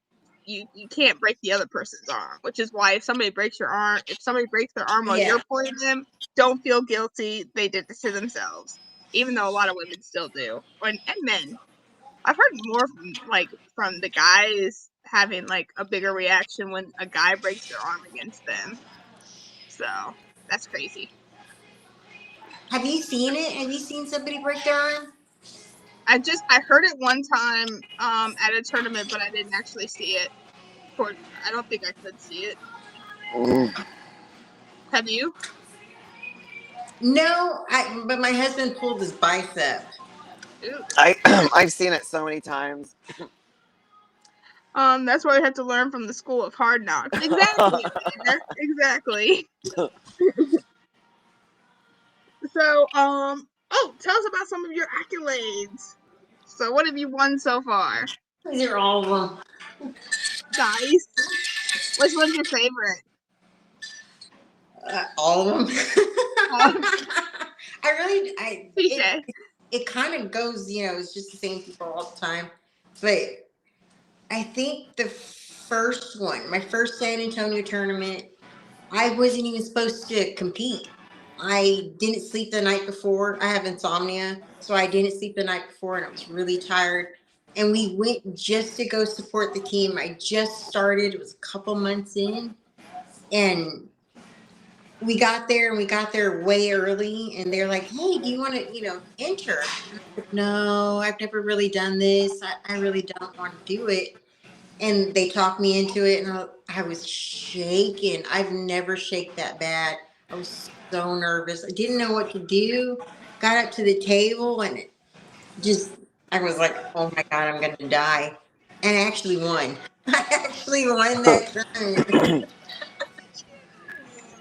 You can't break the other person's arm, which is why if somebody breaks their arm while Yeah. you're pulling them, don't feel guilty. They did this to themselves, even though a lot of women still do, and men. I've heard more from the guys having like a bigger reaction when a guy breaks their arm against them. So that's crazy. Have you seen it? Have you seen somebody break their arm? I heard it one time at a tournament, but I didn't actually see it. I don't think I could see it. Have you? No, but my husband pulled his bicep. Ooh. I've seen it so many times. That's why we have to learn from the school of hard knocks. Exactly, Amanda. Exactly. So, oh, tell us about some of your accolades. So, what have you won so far? These are all of them. Nice. Which one's your favorite? All of them. Um, It Touche. it kind of goes, it's just the same people all the time. But I think the first one, my first San Antonio tournament, I wasn't even supposed to compete. I didn't sleep the night before. I have insomnia, so I didn't sleep the night before, and I was really tired. And we went just to go support the team. I just started; it was a couple months in, and we got there, and we got there way early. And they're like, "Hey, do you want to, enter?" And I said, "No, I've never really done this. I really don't want to do it." And they talked me into it, and I was shaking. I've never shaked that bad. I was so nervous. I didn't know what to do. Got up to the table, and I was like, oh my God, I'm going to die. And I actually won. I actually won that tournament.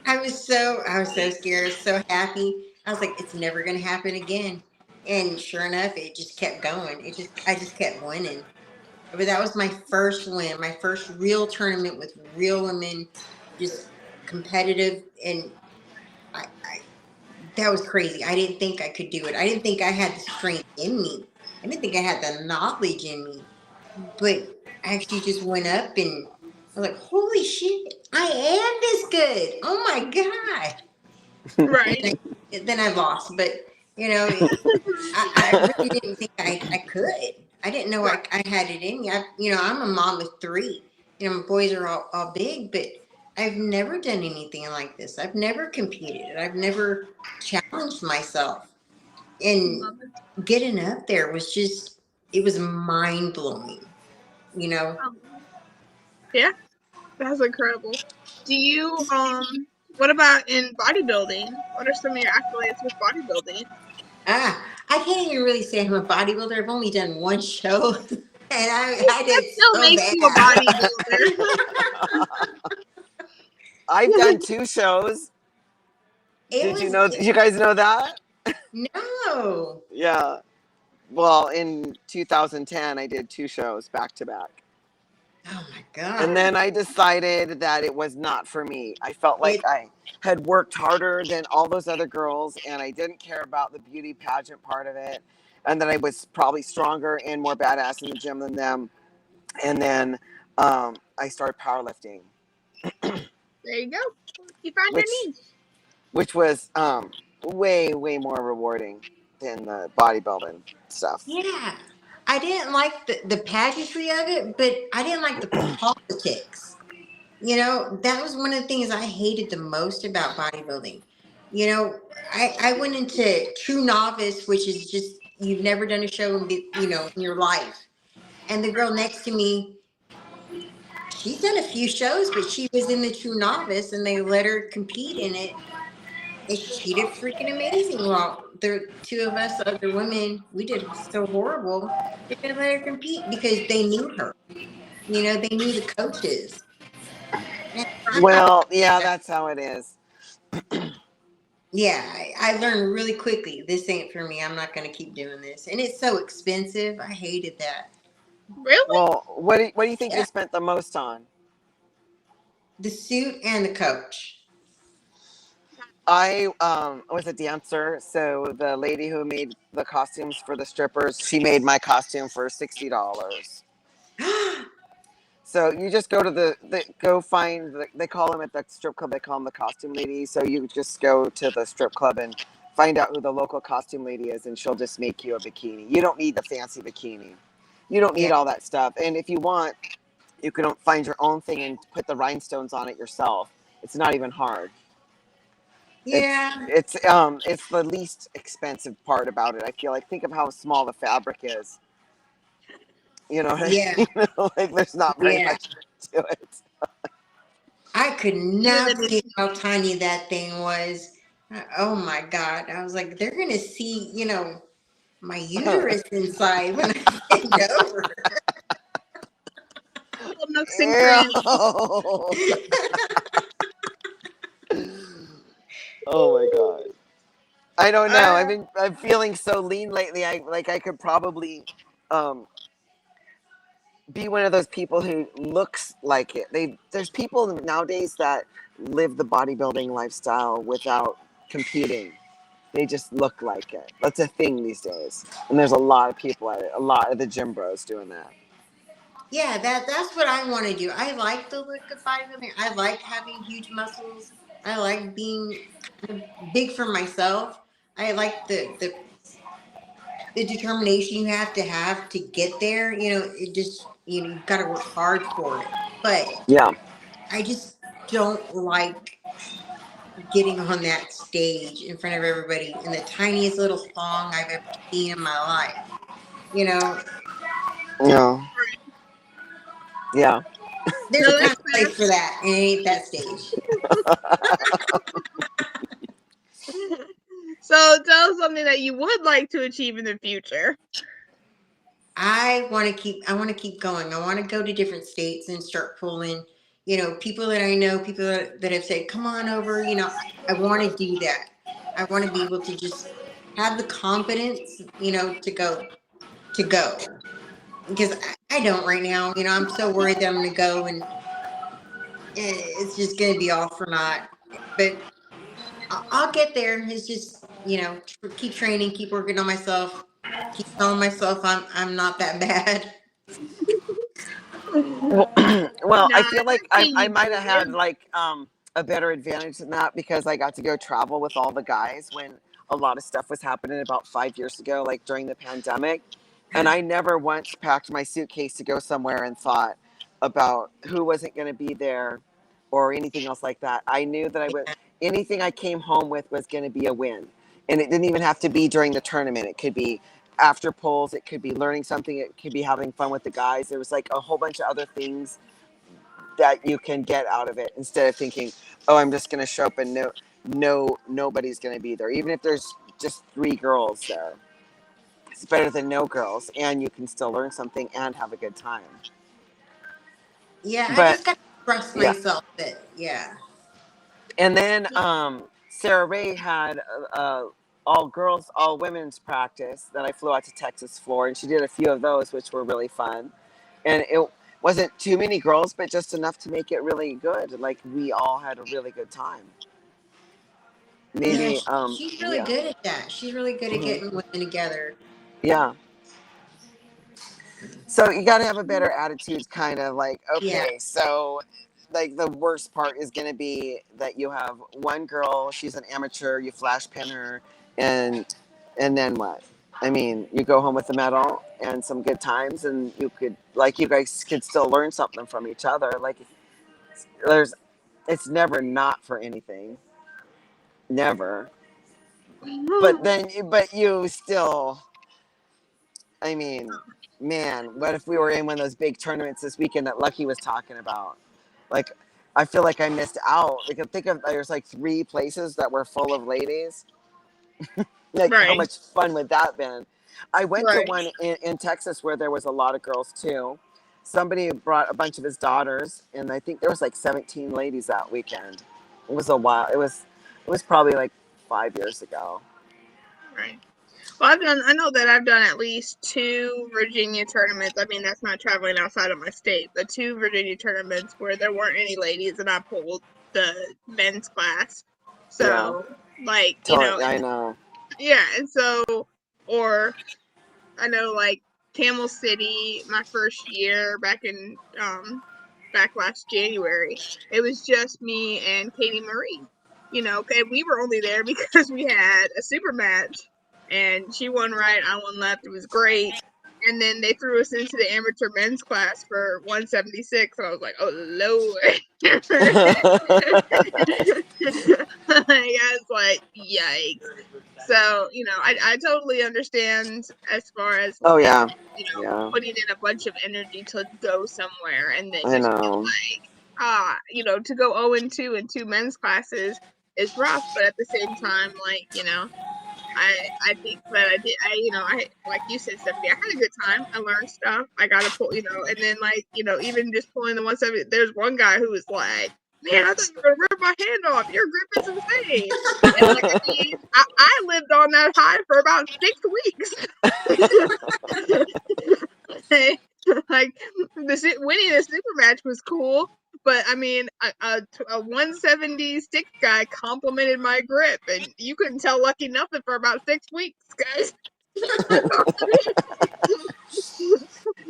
I was so scared, so happy. I was like, it's never going to happen again. And sure enough, it just kept going. I just kept winning. But that was my first win, my first real tournament with real women, just competitive, and I that was crazy. I didn't think I could do it. I didn't think I had the strength in me. I didn't think I had the knowledge in me. But I actually just went up, and I was like, holy shit, I am this good. Oh my God. Right. Then I lost, but I really didn't think I could. I didn't know Right. I had it in me. I'm a mom of three. My boys are all big, but I've never done anything like this. I've never competed. I've never challenged myself. And Love it. getting up there it was mind blowing, you know? Yeah, that's incredible. Do you what about in bodybuilding? What are some of your accolades with bodybuilding? I can't even really say I'm a bodybuilder. I've only done one show, and I That did still so makes you a bad. bodybuilder. I've done 2 shows. It Did was you guys know that? no. Yeah. Well, in 2010, I did 2 shows back to back. Oh my And God. then I decided that it was not for me. I felt like It I had worked harder than all those other girls, and I didn't care about the beauty pageant part of it. And that I was probably stronger and more badass in the gym than them. And then I started powerlifting, There you go. You found your which niche. which was way more rewarding than the bodybuilding stuff. yeah. I didn't like the pageantry of it, but I didn't like the politics. That was one of the things I hated the most about bodybuilding. I went into true novice, which is just you've never done a show in your life. And the girl next to me, she's done a few shows, but she was in the true novice, and they let her compete in it. And she did freaking amazing. Well, the two of us other women, we did so horrible. They didn't let her compete because they knew her. They knew the coaches. And Well, yeah, that's how it is. I learned really quickly. This ain't for me. I'm not going to keep doing this, and it's so expensive. I hated that. Really? Well, what do you think you Yeah, spent the most on? the suit and the coach. I was a dancer, so the lady who made the costumes for the strippers, she made my costume for $60. So you just go to go find they call them at the strip club. They call them the costume lady. So you just go to the strip club and find out who the local costume lady is, and she'll just make you a bikini. You don't need the fancy bikini. You don't need Yeah, all that stuff. And if you want, you can find your own thing and put the rhinestones on it yourself. It's not even hard. yeah, It's the least expensive part about it. I feel like think of how small the fabric is. You know what I yeah, mean? Like there's not very yeah. much to it. I could Yeah, not that is. believe how tiny that thing was. Oh my God. I was like, they're going to see, my uterus inside when I bend over. Little nooks and crannies. Oh my god. I don't know. I'm feeling so lean lately. I could probably um be one of those people who looks like it. There's people nowadays that live the bodybuilding lifestyle without competing. They just look like it. That's a thing these days. And there's a lot of people at it. A lot of the gym bros doing that. Yeah, that's what I want to do. I like the look of bodybuilding. I like having huge muscles. I like being kind of big for myself. I like the determination you have to get there. You know, it just you've got to work hard for it. But Yeah. I just don't like getting on that stage in front of everybody in the tiniest little thong I've ever seen in my life. You know, Yeah. Yeah. there's a No, time that's and place for that, and it ain't that stage. fair. So tell us something that you would like to achieve in the future. I want to keep going. I want to go to different states and start pulling, people that I know, people that have said, come on over. I want to do that. I want to be able to just have the confidence, to go because I don't right now. I'm so worried that I'm going to go and it's just going to be all for naught. But I'll get there. It's just, keep training, keep working on myself, keep telling myself I'm not that bad. Well, No, I feel like I see I you might have had doing like a better advantage than that because I got to go travel with all the guys when a lot of stuff was happening about 5 years ago, like during the pandemic. And I never once packed my suitcase to go somewhere and thought about who wasn't going to be there or anything else like that. I knew that anything I came home with was going to be a win. And it didn't even have to be during the tournament. It could be after polls, it could be learning something, it could be having fun with the guys. There was like a whole bunch of other things that you can get out of it instead of thinking, oh, I'm just going to show up and nobody's going to be there. Even if there's just 3 girls there, it's better than no girls, and you can still learn something and have a good time. Yeah, I But just got to trust yeah. myself that, yeah. And then Sarah Ray had all girls, all women's practice that I flew out to Texas for, and she did a few of those, which were really fun. And it wasn't too many girls, but just enough to make it really good. Like we all had a really good time. Yeah, Maybe, she's really yeah, good at that. She's really good at hmm getting women together. yeah. So you got to have a better attitude, kind of like, Yeah. okay, so like the worst part is going to be that you have one girl, she's an amateur, you flash pin her, and then what? I mean, you go home with a medal and some good times, and you guys could still learn something from each other. Like, there's, it's never not for anything, never. But you still. I mean, man, what if we were in one of those big tournaments this weekend that Lucky was talking about? Like, I feel like I missed out. Like, think of there's like 3 places that were full of ladies. Like, how right, much fun would that have been? I went to right. one in Texas where there was a lot of girls too. Somebody brought a bunch of his daughters, and I think there was like 17 ladies that weekend. It was a while. It was probably like 5 years ago. Right. Well, I know that I've done at least 2 Virginia tournaments. I mean, that's not traveling outside of my state, but 2 Virginia tournaments where there weren't any ladies and I pulled the men's class. Yeah, So, like, totally. I and know. yeah, and so, or I know like Camel City, my first year back last January, it was just me and Katie Marie. And we were only there because we had a super match, and she won right, I won left. It was great. And then they threw us into the amateur men's class for 176, and I was like, oh Lord. I was like, yikes. So, I totally understand as far as Oh like, yeah, yeah. putting in a bunch of energy to go somewhere and then I just feel know. like, to go 0-2 in 2 men's classes is rough, but at the same time, like, I think that I did. I like you said, Stephanie. I had a good time. I learned stuff. I got to pull, and then like even just pulling the 170. There's one guy who was like, "Man, I thought you were gonna rip my hand off. Your grip is insane." And like I lived on that high for about 6 weeks. Like winning a super match was cool. But I mean, a 176 guy complimented my grip, and you couldn't tell Lucky nothing for about 6 weeks, guys.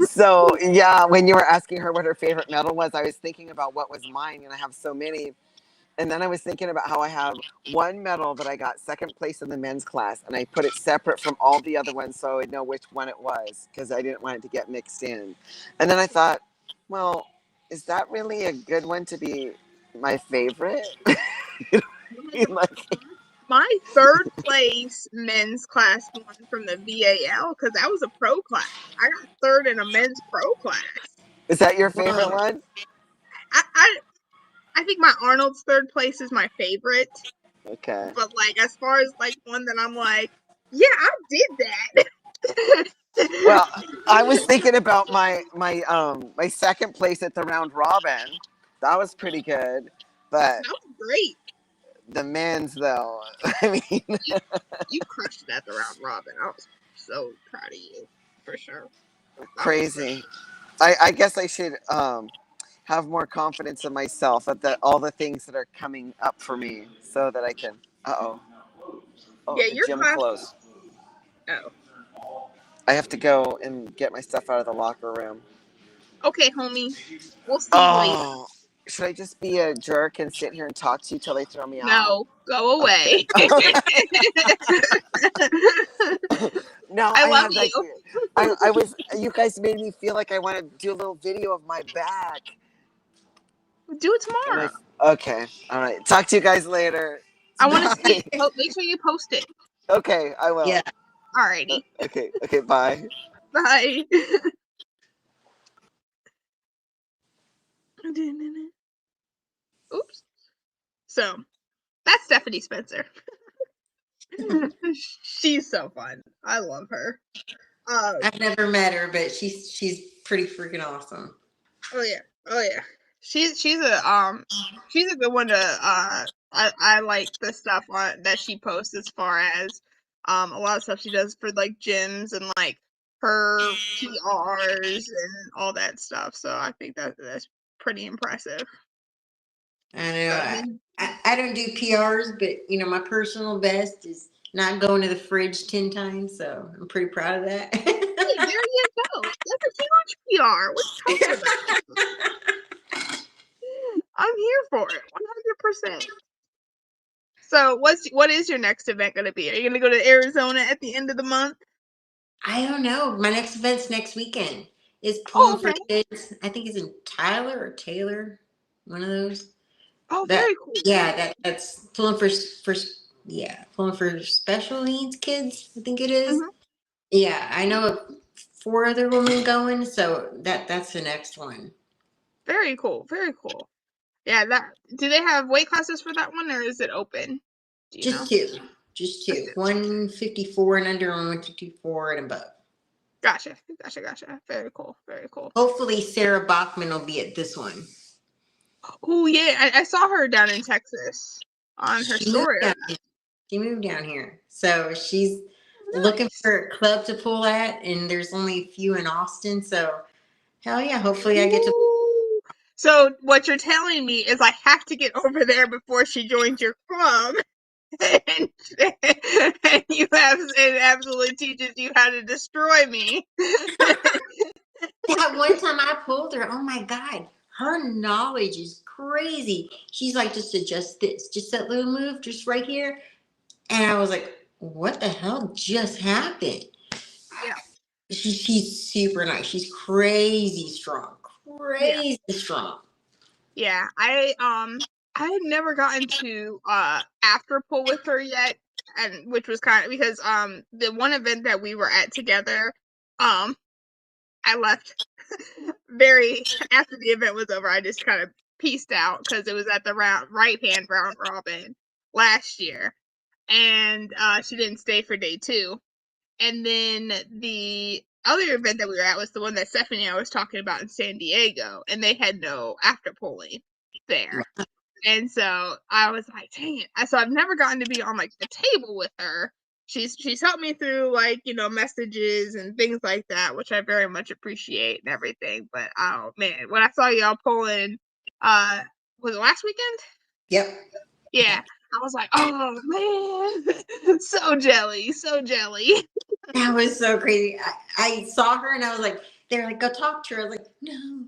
So yeah, when you were asking her what her favorite medal was, I was thinking about what was mine, and I have so many. And then I was thinking about how I have one medal that I got second place in the men's class, and I put it separate from all the other ones so I would know which one it was because I didn't want it to get mixed in. And then I thought, well, is that really a good one to be my favorite? Like, My third place men's class won from the VAL because that was a pro class. I got third in a men's pro class. is that your favorite one? I think my Arnold's third place is my favorite. Okay. But like as far as like one that I'm like, yeah, I did that. Well, I was thinking about my second place at the round robin. That was pretty good, but that was great. the men's though, I mean, you crushed it at the round robin. I was so proud of you, for sure. crazy. I guess I should have more confidence in myself at all the things that are coming up for me, so that I can. Oh, yeah, the your gym class. closed. Oh. I have to go and get my stuff out of the locker room. Okay, homie. We'll see you later. Should I just be a jerk and sit here and talk to you till they throw me out? No, go away. Okay. No, I love have you. I was. You guys made me feel like I want to do a little video of my back. Do it tomorrow. Okay. All right. Talk to you guys later. I want to see it. Make sure you post it. Okay, I will. Yeah. Alrighty. Okay. Bye. Bye. Oops. So that's Stephanie Spencer. She's so fun. I love her. I've never met her, but she's pretty freaking awesome. Oh yeah. She's a good one to I like the stuff that she posts as far as a lot of stuff she does for like gyms and like her PRs and all that stuff. So I think that's pretty impressive. I know. I don't do PRs, but my personal best is not going to the fridge 10 times. So I'm pretty proud of that. Hey, there you go. That's a huge PR. What you talking about? I'm here for it, 100%. So what is your next event going to be? Are you going to go to Arizona at the end of the month? I don't know. My next event's next weekend. It's Pulling for Kids. I think it's in Tyler or Taylor, one of those. Oh, very cool. Yeah, that's Pulling for special needs kids. I think it is. Mm-hmm. Yeah, I know 4 other women going, so that's the next one. Very cool. Very cool. Yeah, do they have weight classes for that one, or is it open? Just two. 154 and under, and 154 and above. Gotcha. Very cool. Hopefully Sarah Bachman will be at this one. Oh yeah, I saw her down in Texas on her story. She moved down here, so she's looking for a club to pull at, and there's only a few in Austin. So hell yeah, hopefully I get to. So what you're telling me is I have to get over there before she joins your club. And it absolutely teaches you how to destroy me. That one time I pulled her, oh my God, her knowledge is crazy. She's like, just adjust this, just that little move, just right here. And I was like, what the hell just happened? Yeah. She's super nice. She's crazy strong. Strong. Yeah, I had never gotten to after pull with her yet, and which was kind of because the one event that we were at together, I left very after the event was over. I just kind of peaced out because it was at the right hand round robin last year. and she didn't stay for day 2. And then the other event that we were at was the one that Stephanie and I was talking about in San Diego, and they had no after polling there. And so I was like, dang it. So I've never gotten to be on like the table with her. She's helped me through like, messages and things like that, which I very much appreciate and everything. But oh man, when I saw y'all pulling was it last weekend? Yep. Yeah. I was like, oh man, so jelly. That was so crazy. I saw her and I was like, they're like, go talk to her. I was like, no.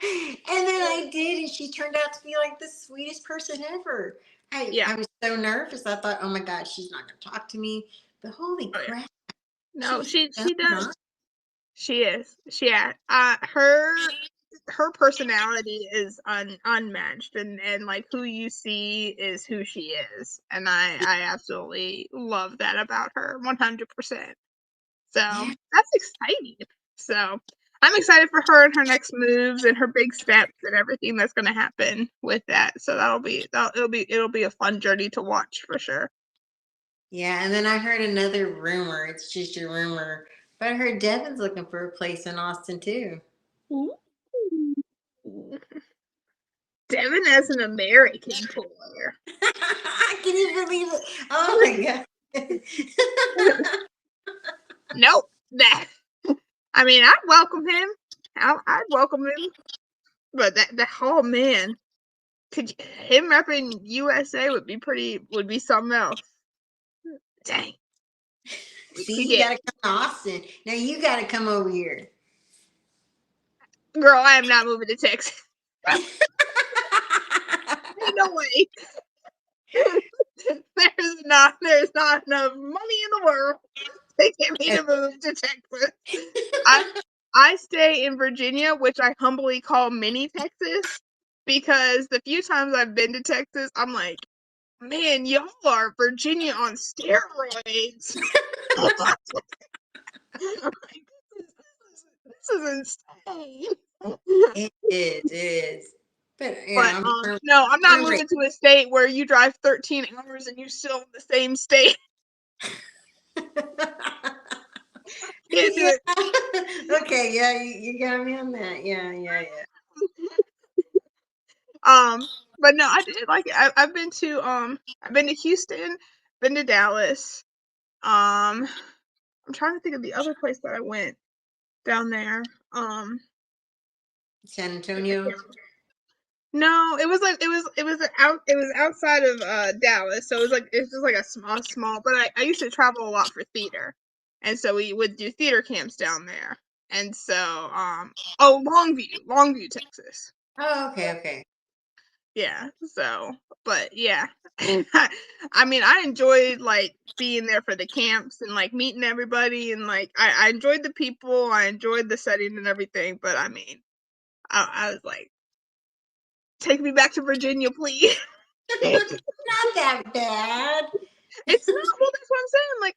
And then I did, and she turned out to be like the sweetest person ever. I was so nervous. I thought, oh my God, she's not going to talk to me. But holy crap. No, she so does. nice. She is. Her personality is unmatched, and like who you see is who she is, and I absolutely love that about her 100%. So that's exciting. So I'm excited for her and her next moves and her big steps and everything that's going to happen with that. So it'll be a fun journey to watch for sure. Yeah, and then I heard another rumor. It's just a rumor, but I heard Devin's looking for a place in Austin too. Ooh. Devin as an American player. Can you believe it? Oh my God. Nope. I mean, I'd welcome him. I'd welcome him. But oh man, him repping USA would be something else. Dang. See, you gotta come to Austin. Now you gotta come over here. Girl, I am not moving to Texas. Ain't no way. There's not enough money in the world to get me to move to Texas. I stay in Virginia, which I humbly call mini Texas, because the few times I've been to Texas, I'm like, man, y'all are Virginia on steroids. This is insane. It is. But no, I'm not moving to a state where you drive 13 hours and you're still in the same state. Can't do it. Okay, yeah, you got me on that. Yeah. But no, I did like it. I've been to Houston, been to Dallas. I'm trying to think of the other place that I went down there. San Antonio. No, it was outside of Dallas, so it's just like a small. But I used to travel a lot for theater, and so we would do theater camps down there. And so Longview, Texas. Oh, okay. Yeah. So, but yeah, I mean, I enjoyed like being there for the camps and like meeting everybody, and like I enjoyed the people, I enjoyed the setting and everything. But I mean, I was like, take me back to Virginia, please. Not that bad. It's not. Well, that's what I'm saying. Like,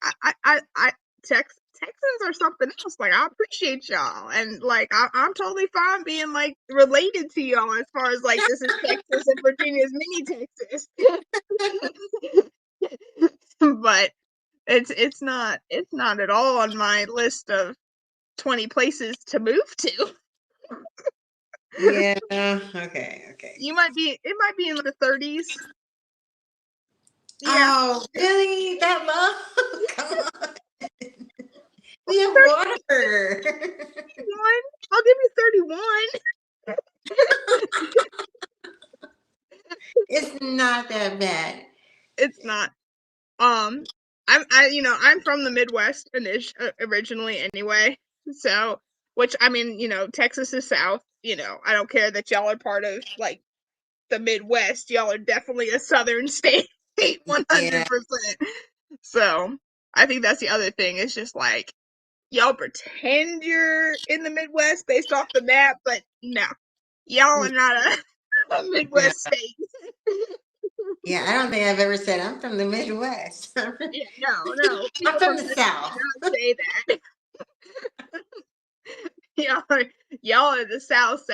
Texans are something else. Like, I appreciate y'all, and like, I'm totally fine being like related to y'all as far as like this is Texas and Virginia's mini Texas. But it's not at all on my list of 20 places to move to. Yeah. Okay. It might be in the 30s. Yeah. Oh, really? That low? Come on. We have water. 31? I'll give you 31. It's not that bad. It's not. I'm from the Midwest originally anyway. So, which I mean, Texas is South. I don't care that y'all are part of like the Midwest. Y'all are definitely a Southern state, 100%. So, I think that's the other thing. It's just like y'all pretend you're in the Midwest based off the map, but no, y'all are not a Midwest state. Yeah, I don't think I've ever said I'm from the Midwest. Yeah, no. I'm from the South. Do not say that. y'all are the South.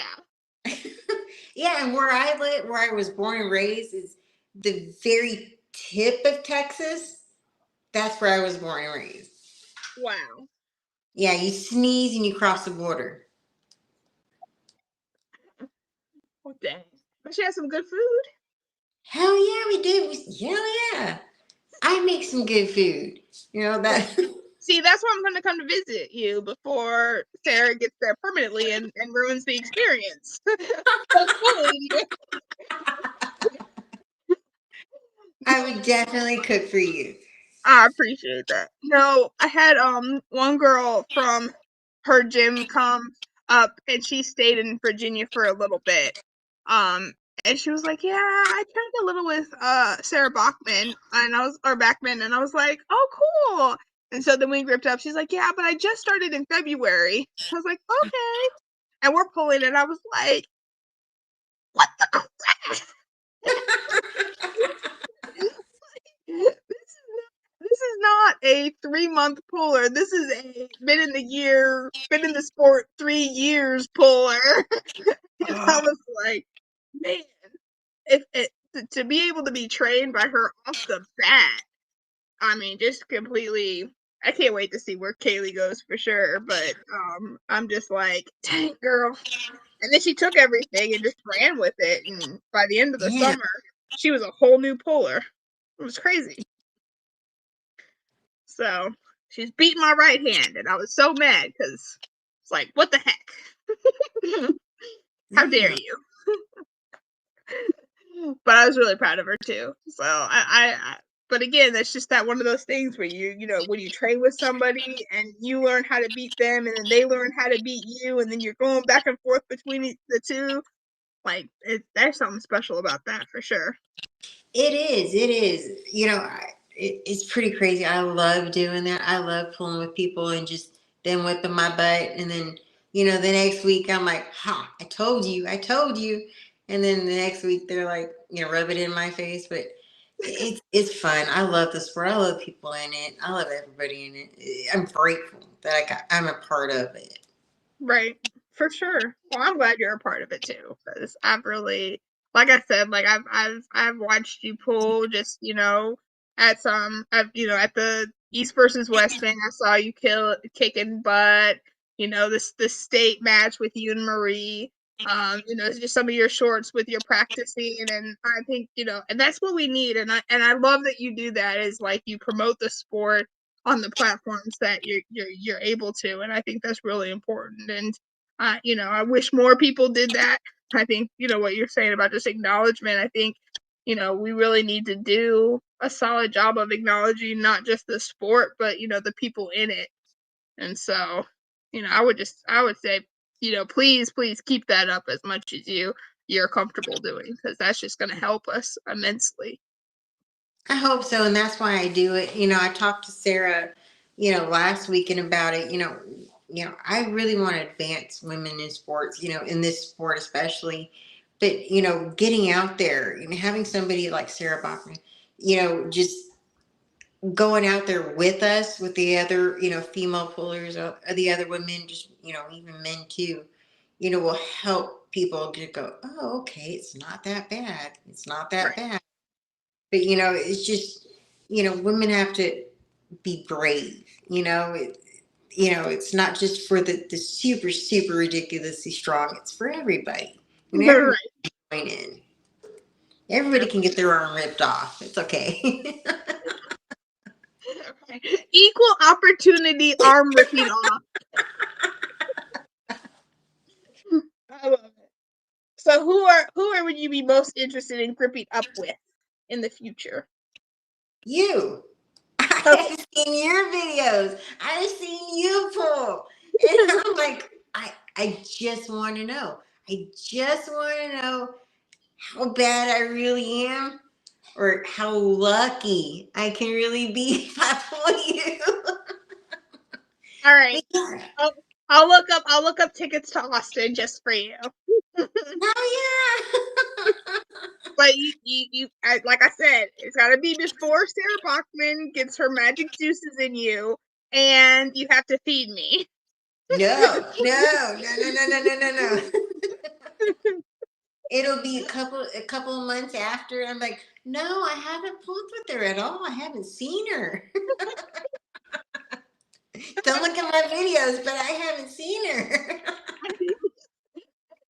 Yeah, and where I live, where I was born and raised, is the very tip of Texas, that's where I was born and raised. Wow. Yeah, you sneeze and you cross the border. Oh, dang. But she has some good food. Hell yeah, we do. Hell yeah. I make some good food. You know that. See, that's why I'm going to come to visit you before Sarah gets there permanently and ruins the experience. I would definitely cook for you. I appreciate that. No, I had one girl from her gym come up and she stayed in Virginia for a little bit. And she was like, "Yeah, I trained a little with Sarah Bachman and Backman and I was like, "Oh, cool." And so then we gripped up. She's like, "Yeah, but I just started in February." I was like, "Okay." And we're pulling and I was like, "What the crap?" This is not a 3-month puller. This is a been in the sport 3 years puller. And I was like, man, to be able to be trained by her off the bat, I mean, just completely. I can't wait to see where Kaylee goes for sure. But I'm just like, dang girl. And then she took everything and just ran with it. And by the end of the summer, she was a whole new puller. It was crazy. So she's beating my right hand, and I was so mad because it's like, what the heck? How dare you? But I was really proud of her too. So but again, that's just that one of those things where when you train with somebody and you learn how to beat them, and then they learn how to beat you, and then you're going back and forth between the two. Like there's something special about that for sure. It is. It is. It's pretty crazy. I love doing that. I love pulling with people and just them whipping my butt. And then, the next week I'm like, ha, I told you. And then the next week they're like, rub it in my face. But it's fun. I love the sport. I love people in it. I love everybody in it. I'm grateful that I'm a part of it. Right. For sure. Well, I'm glad you're a part of it too, because I've really, like I said, like I've watched you pull just at at the East versus West thing. I saw you kicking butt. The state match with you and Marie. Just some of your shorts with your practicing, and I think and that's what we need. And I love that you do that. Is like you promote the sport on the platforms that you're able to, and I think that's really important. And I wish more people did that. I think what you're saying about just acknowledgement. I think we really need to do a solid job of acknowledging not just the sport, but the people in it. And so I would say please keep that up as much as you're comfortable doing, because that's just going to help us immensely. I hope so, and that's why I do it. I talked to Sarah, last weekend about it. I really want to advance women in sports, in this sport especially. But getting out there and having somebody like Sarah Bachman, just going out there with us, with the other, female pullers, or the other women, just even men too, will help people to go, oh, okay, it's not that bad. It's not that Right. bad. But it's just women have to be brave. It's not just for the super super ridiculously strong. It's for everybody. Everybody can join in. Everybody can get their arm ripped off. It's okay. Equal opportunity arm ripping off. I love it. So who would you be most interested in gripping up with in the future? You. I've seen your videos. I've seen you pull. And I'm like, I just want to know. I just want to know how bad I really am, or how lucky I can really be if I pull you. All right. I'll look up tickets to Austin just for you. Oh yeah. But you like I said, it's got to be before Sarah Bachman gets her magic juices in you, and you have to feed me. No. it'll be a couple of months after. I'm like, no, I haven't pulled with her at all. I haven't seen her. Don't look at my videos, but I haven't seen her.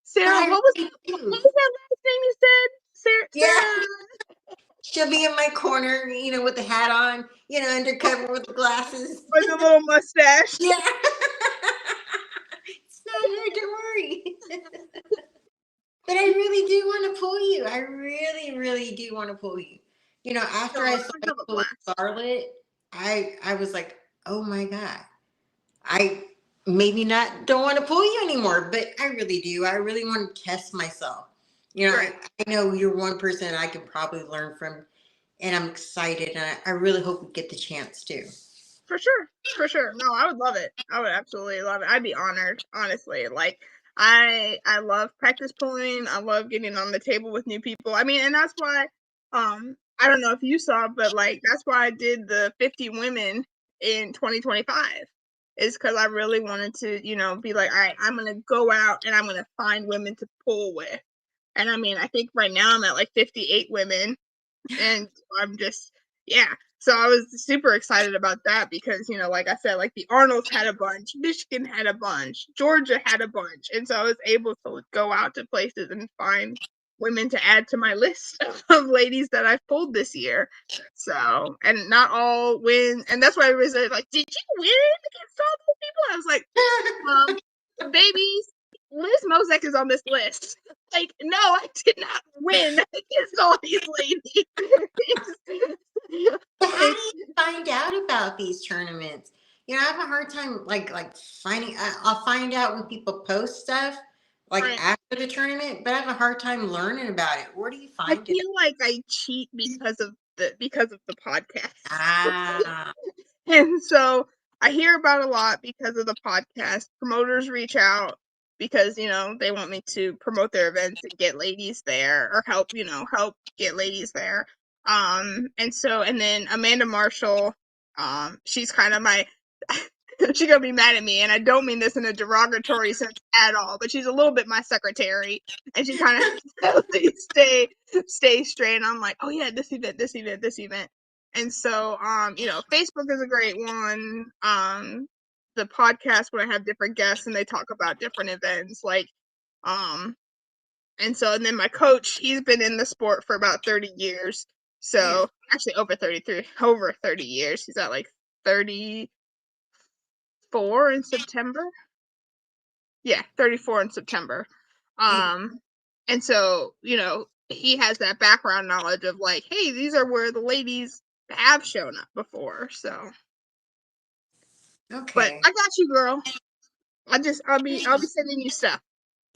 Sarah, I what was really what do. was that last name you said? Sarah. Yeah. Sarah. She'll be in my corner, with the hat on, undercover with the glasses. With a little mustache. Yeah. It's not her, don't worry. But I really do want to pull you. I really, really do want to pull you. After No, I I saw would you have a pull with blast. Scarlett, I was like, oh my God. I maybe don't want to pull you anymore, but I really do. I really want to test myself. Right. I know you're one person I could probably learn from, and I'm excited, and I really hope we get the chance to. For sure. For sure. No, I would love it. I would absolutely love it. I'd be honored, honestly. Like I love practice pulling. I love getting on the table with new people. I mean, and that's why I don't know if you saw, but like that's why I did the 50 women in 2025. Is because I really wanted to, be like, all right, I'm gonna go out and I'm gonna find women to pull with. And I mean, I think right now I'm at like 58 women, and I'm just, yeah. So I was super excited about that because, like I said, like the Arnolds had a bunch, Michigan had a bunch, Georgia had a bunch. And so I was able to go out to places and find women to add to my list of ladies that I've pulled this year. So, and not all win. And that's why I was like, did you win against all those people? I was like, babies, Liz Mozek is on this list. Like, no, I did not win against all these ladies. But how do you find out about these tournaments? I have a hard time like finding. I'll find out when people post stuff like Right. after the tournament, but I have a hard time learning about it. Where do you I find it? feel like I cheat because of the podcast. Ah, And so I hear about a lot because of the podcast. Promoters reach out because, they want me to promote their events and get ladies there or help get ladies there. And then Amanda Marshall, she's kind of my she's gonna be mad at me, and I don't mean this in a derogatory sense at all, but she's a little bit my secretary, and she kind of tells me stay straight. And I'm like, oh yeah, this event, this event, this event. And so, Facebook is a great one. The podcast where I have different guests and they talk about different events, and then my coach, he's been in the sport for about 30 years. So actually over 30 years. He's at like 34 in September. Yeah, 34 in September. And so, he has that background knowledge of like, hey, these are where the ladies have shown up before. So okay. But I got you, girl. I'll be sending you stuff.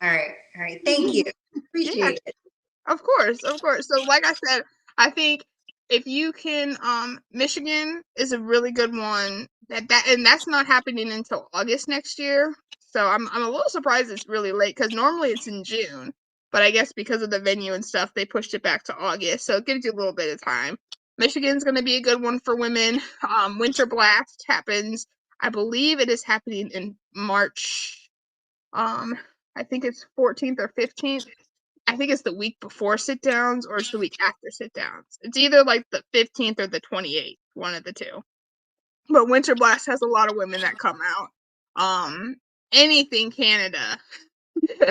All right. Thank you. Appreciate it. Of course. So like I said, I think if you can, Michigan is a really good one. And that's not happening until August next year. So I'm a little surprised it's really late because normally it's in June, but I guess because of the venue and stuff, they pushed it back to August. So it gives you a little bit of time. Michigan's going to be a good one for women. Winter Blast happens. I believe it is happening in March. I think it's 14th or 15th. I think it's the week before sit downs or it's the week after sit downs. It's either like the 15th or the 28th, one of the two. But Winter Blast has a lot of women that come out. Anything Canada.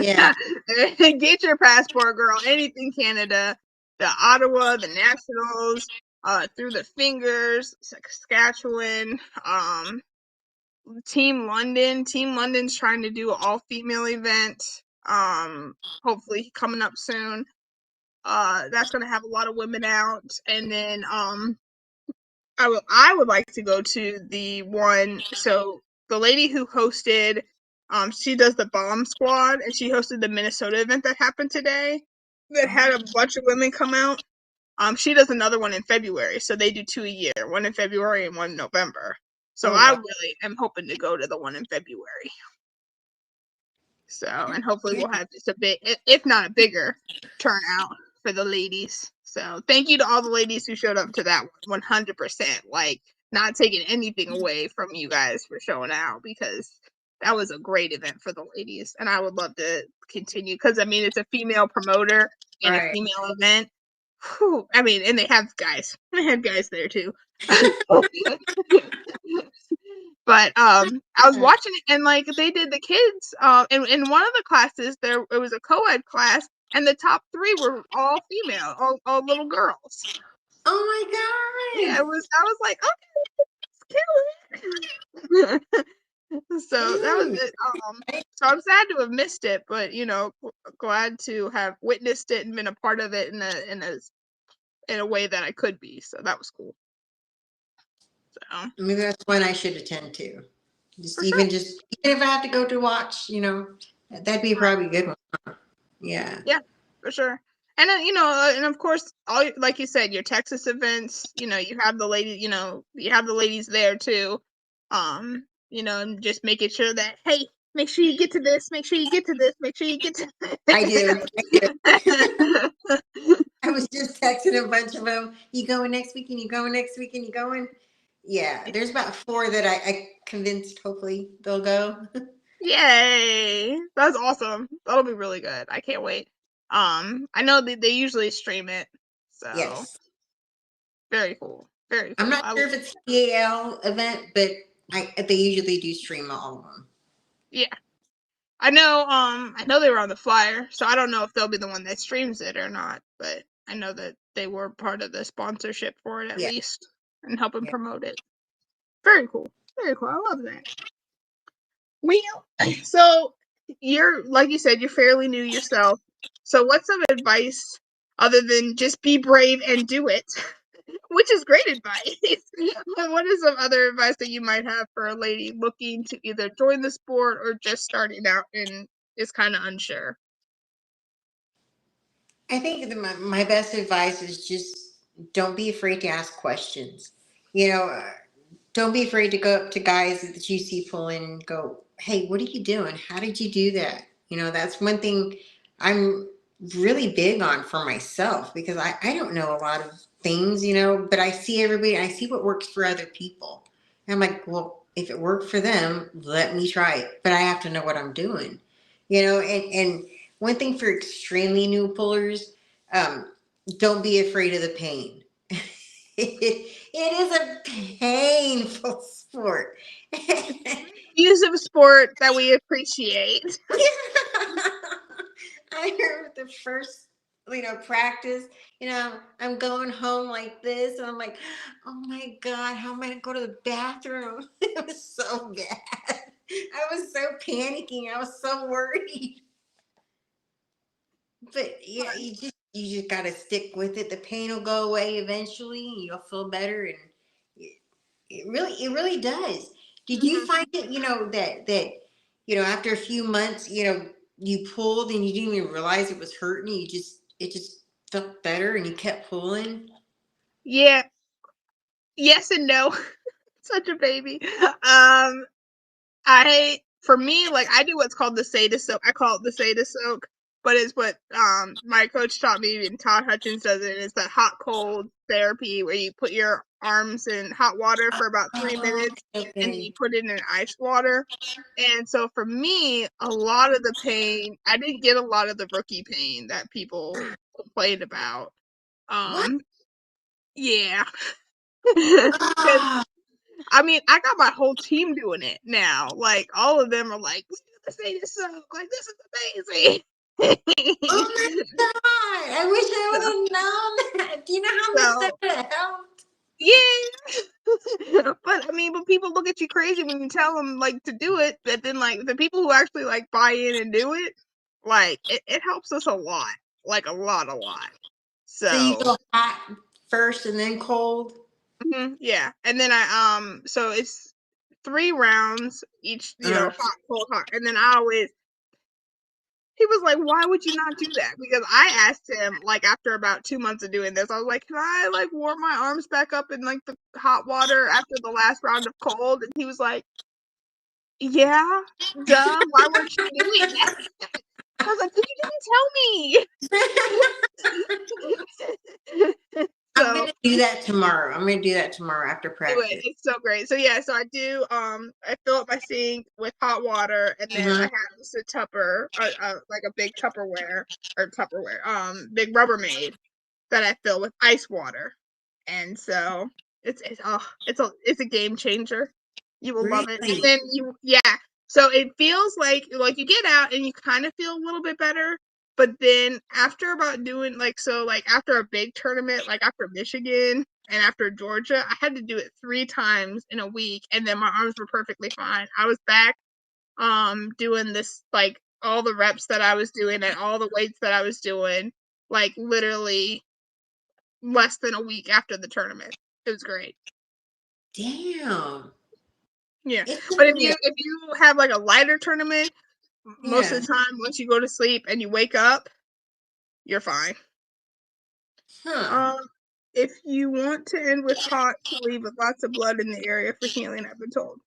Yeah. Get your passport, girl. Anything Canada. The Ottawa, the Nationals, Through the Fingers, Saskatchewan, Team London. Team London's trying to do an all-female event. Hopefully coming up soon. That's gonna have a lot of women out. And then I would like to go to the one. So the lady who hosted, she does the Bomb Squad, and she hosted the Minnesota event that happened today. That had a bunch of women come out. She does another one in February, so they do 2 a year, one in February and one in November. So I really am hoping to go to the one in February. So, and hopefully we'll have just a bit, if not a bigger, turnout for the ladies. So thank you to all the ladies who showed up to that one, 100%. Like, not taking anything away from you guys for showing out, because that was a great event for the ladies, and I would love to continue because I mean it's a female promoter and a Right. female event. Whew, I mean, and they have guys. They had guys there too. But I was watching it, and like they did the kids. In one of the classes, it was a co-ed class, and the top 3 were all female, all little girls. Oh my god! Yeah, it was. I was like, okay, let's kill it. So that was it. So I'm sad to have missed it, but you know, glad to have witnessed it and been a part of it in a way that I could be. So that was cool. So Maybe that's one I should attend to. Sure. Just even if I have to go to watch, you know, that'd be probably a good one. Yeah. Yeah, for sure. And then, you know, and of course, all like you said, your Texas events. You know, you have the ladies. You know, you have the ladies there too. You know, and just making sure that hey, make sure you get to this. Make sure you get to this. Make sure you get to. I do. I was just texting a bunch of them. You going next weekend? You going next weekend? You going? Yeah, there's about 4 that I convinced. Hopefully they'll go. Yay! That's awesome. That'll be really good. I can't wait. I know they usually stream it, so Yes. very cool. Very cool. I'm not sure if it's PAL event, but they usually do stream all of them. Yeah. I know they were on the flyer, so I don't know if they'll be the one that streams it or not, but I know that they were part of the sponsorship for it at least and helping promote it. Very cool. Very cool. I love that. So you're like you said, you're fairly new yourself. So what's some advice other than just be brave and do it? Which is great advice. What is some other advice that you might have for a lady looking to either join the sport or just starting out and is kind of unsure? I think my best advice is just don't be afraid to ask questions. You know, don't be afraid to go up to guys that you see pulling and go, hey, what are you doing? How did you do that? You know, that's one thing I'm really big on for myself because I don't know a lot of things, you know, but I see everybody, I see what works for other people. And I'm like, well, if it worked for them, let me try it. But I have to know what I'm doing, you know, and one thing for extremely new pullers, don't be afraid of the pain. It is a painful sport. Abusive sport that we appreciate. I heard the first, practice, I'm going home like this, and I'm like, oh my God, how am I going to go to the bathroom? It was so bad. I was so panicking. I was so worried. But yeah, you just gotta stick with it. The pain will go away eventually, and you'll feel better. And it really does. Did you find it? That after a few months, you pulled and you didn't even realize it was hurting. It just felt better, and you kept pulling. Yeah. Yes and no. Such a baby. For me, like I do what's called the Seda soak. I call it the Seda soak, but it's what my coach taught me, and Todd Hutchins does it. It's the hot cold therapy where you put your arms in hot water for about 3 minutes, and then you put it in ice water. And so for me, a lot of the pain, I didn't get a lot of the rookie pain that people complained about. What? Yeah. 'Cause, I mean, I got my whole team doing it now. Like, all of them are like, we gotta say this song. Like, this is amazing. Oh my God. I wish I would have known that. Do you know how much that would have helped? Yeah. But people look at you crazy when you tell them, like, to do it. But then, like, the people who actually, like, buy in and do it, like, it helps us a lot. Like, a lot. So you go hot first and then cold? Yeah. And then so it's 3 rounds each, hot, cold, hot. And then he was like, why would you not do that? Because I asked him, like, after about 2 months of doing this, I was like, can I, like, warm my arms back up in, like, the hot water after the last round of cold? And he was like, yeah, duh, why weren't you doing that? I was like, you didn't tell me. I'm going to do that tomorrow. I'm gonna do that tomorrow after Do practice. it. It's so great. So yeah, so I do. I fill up my sink with hot water, and then I have just a Tupper, like a big big Rubbermaid that I fill with ice water, and so it's a game changer. You will love it. And Really? then so it feels like you get out and you kind of feel a little bit better, but then after about doing after a big tournament, like after Michigan and after Georgia, I had to do it 3 times in a week, and then my arms were perfectly fine. I was back doing this, like all the reps that I was doing and all the weights that I was doing, like literally less than a week after the tournament. It was great. Damn. Yeah. It's But gonna be if you have like a lighter tournament, most of the time once you go to sleep and you wake up, you're fine. If you want to end with hot, to leave with lots of blood in the area for healing, I've been told.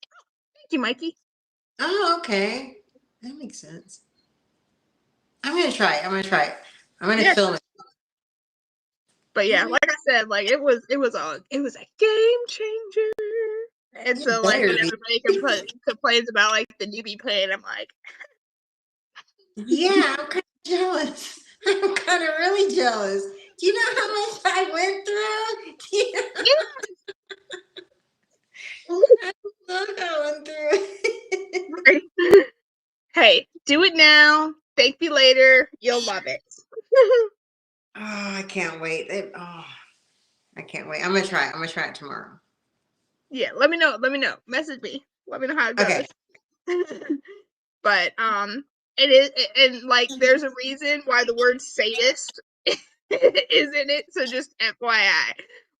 Thank you, Mikey. Oh, okay. That makes sense. I'm gonna try it. I'm gonna film it. But yeah, like I said, like it was a game changer. And so like when everybody complains about like the newbie playing, I'm like, yeah, I'm kind of jealous. I'm kind of really jealous. Do you know how much I went through? Do you know? I went through. right. Hey, do it now. Thank me later. You'll love it. Oh, I can't wait. I can't wait. I'm gonna try it. I'm gonna try it tomorrow. Yeah, let me know. Message me. Let me know how it goes. Okay. But it is, and like there's a reason why the word sadist is in it. So just FYI,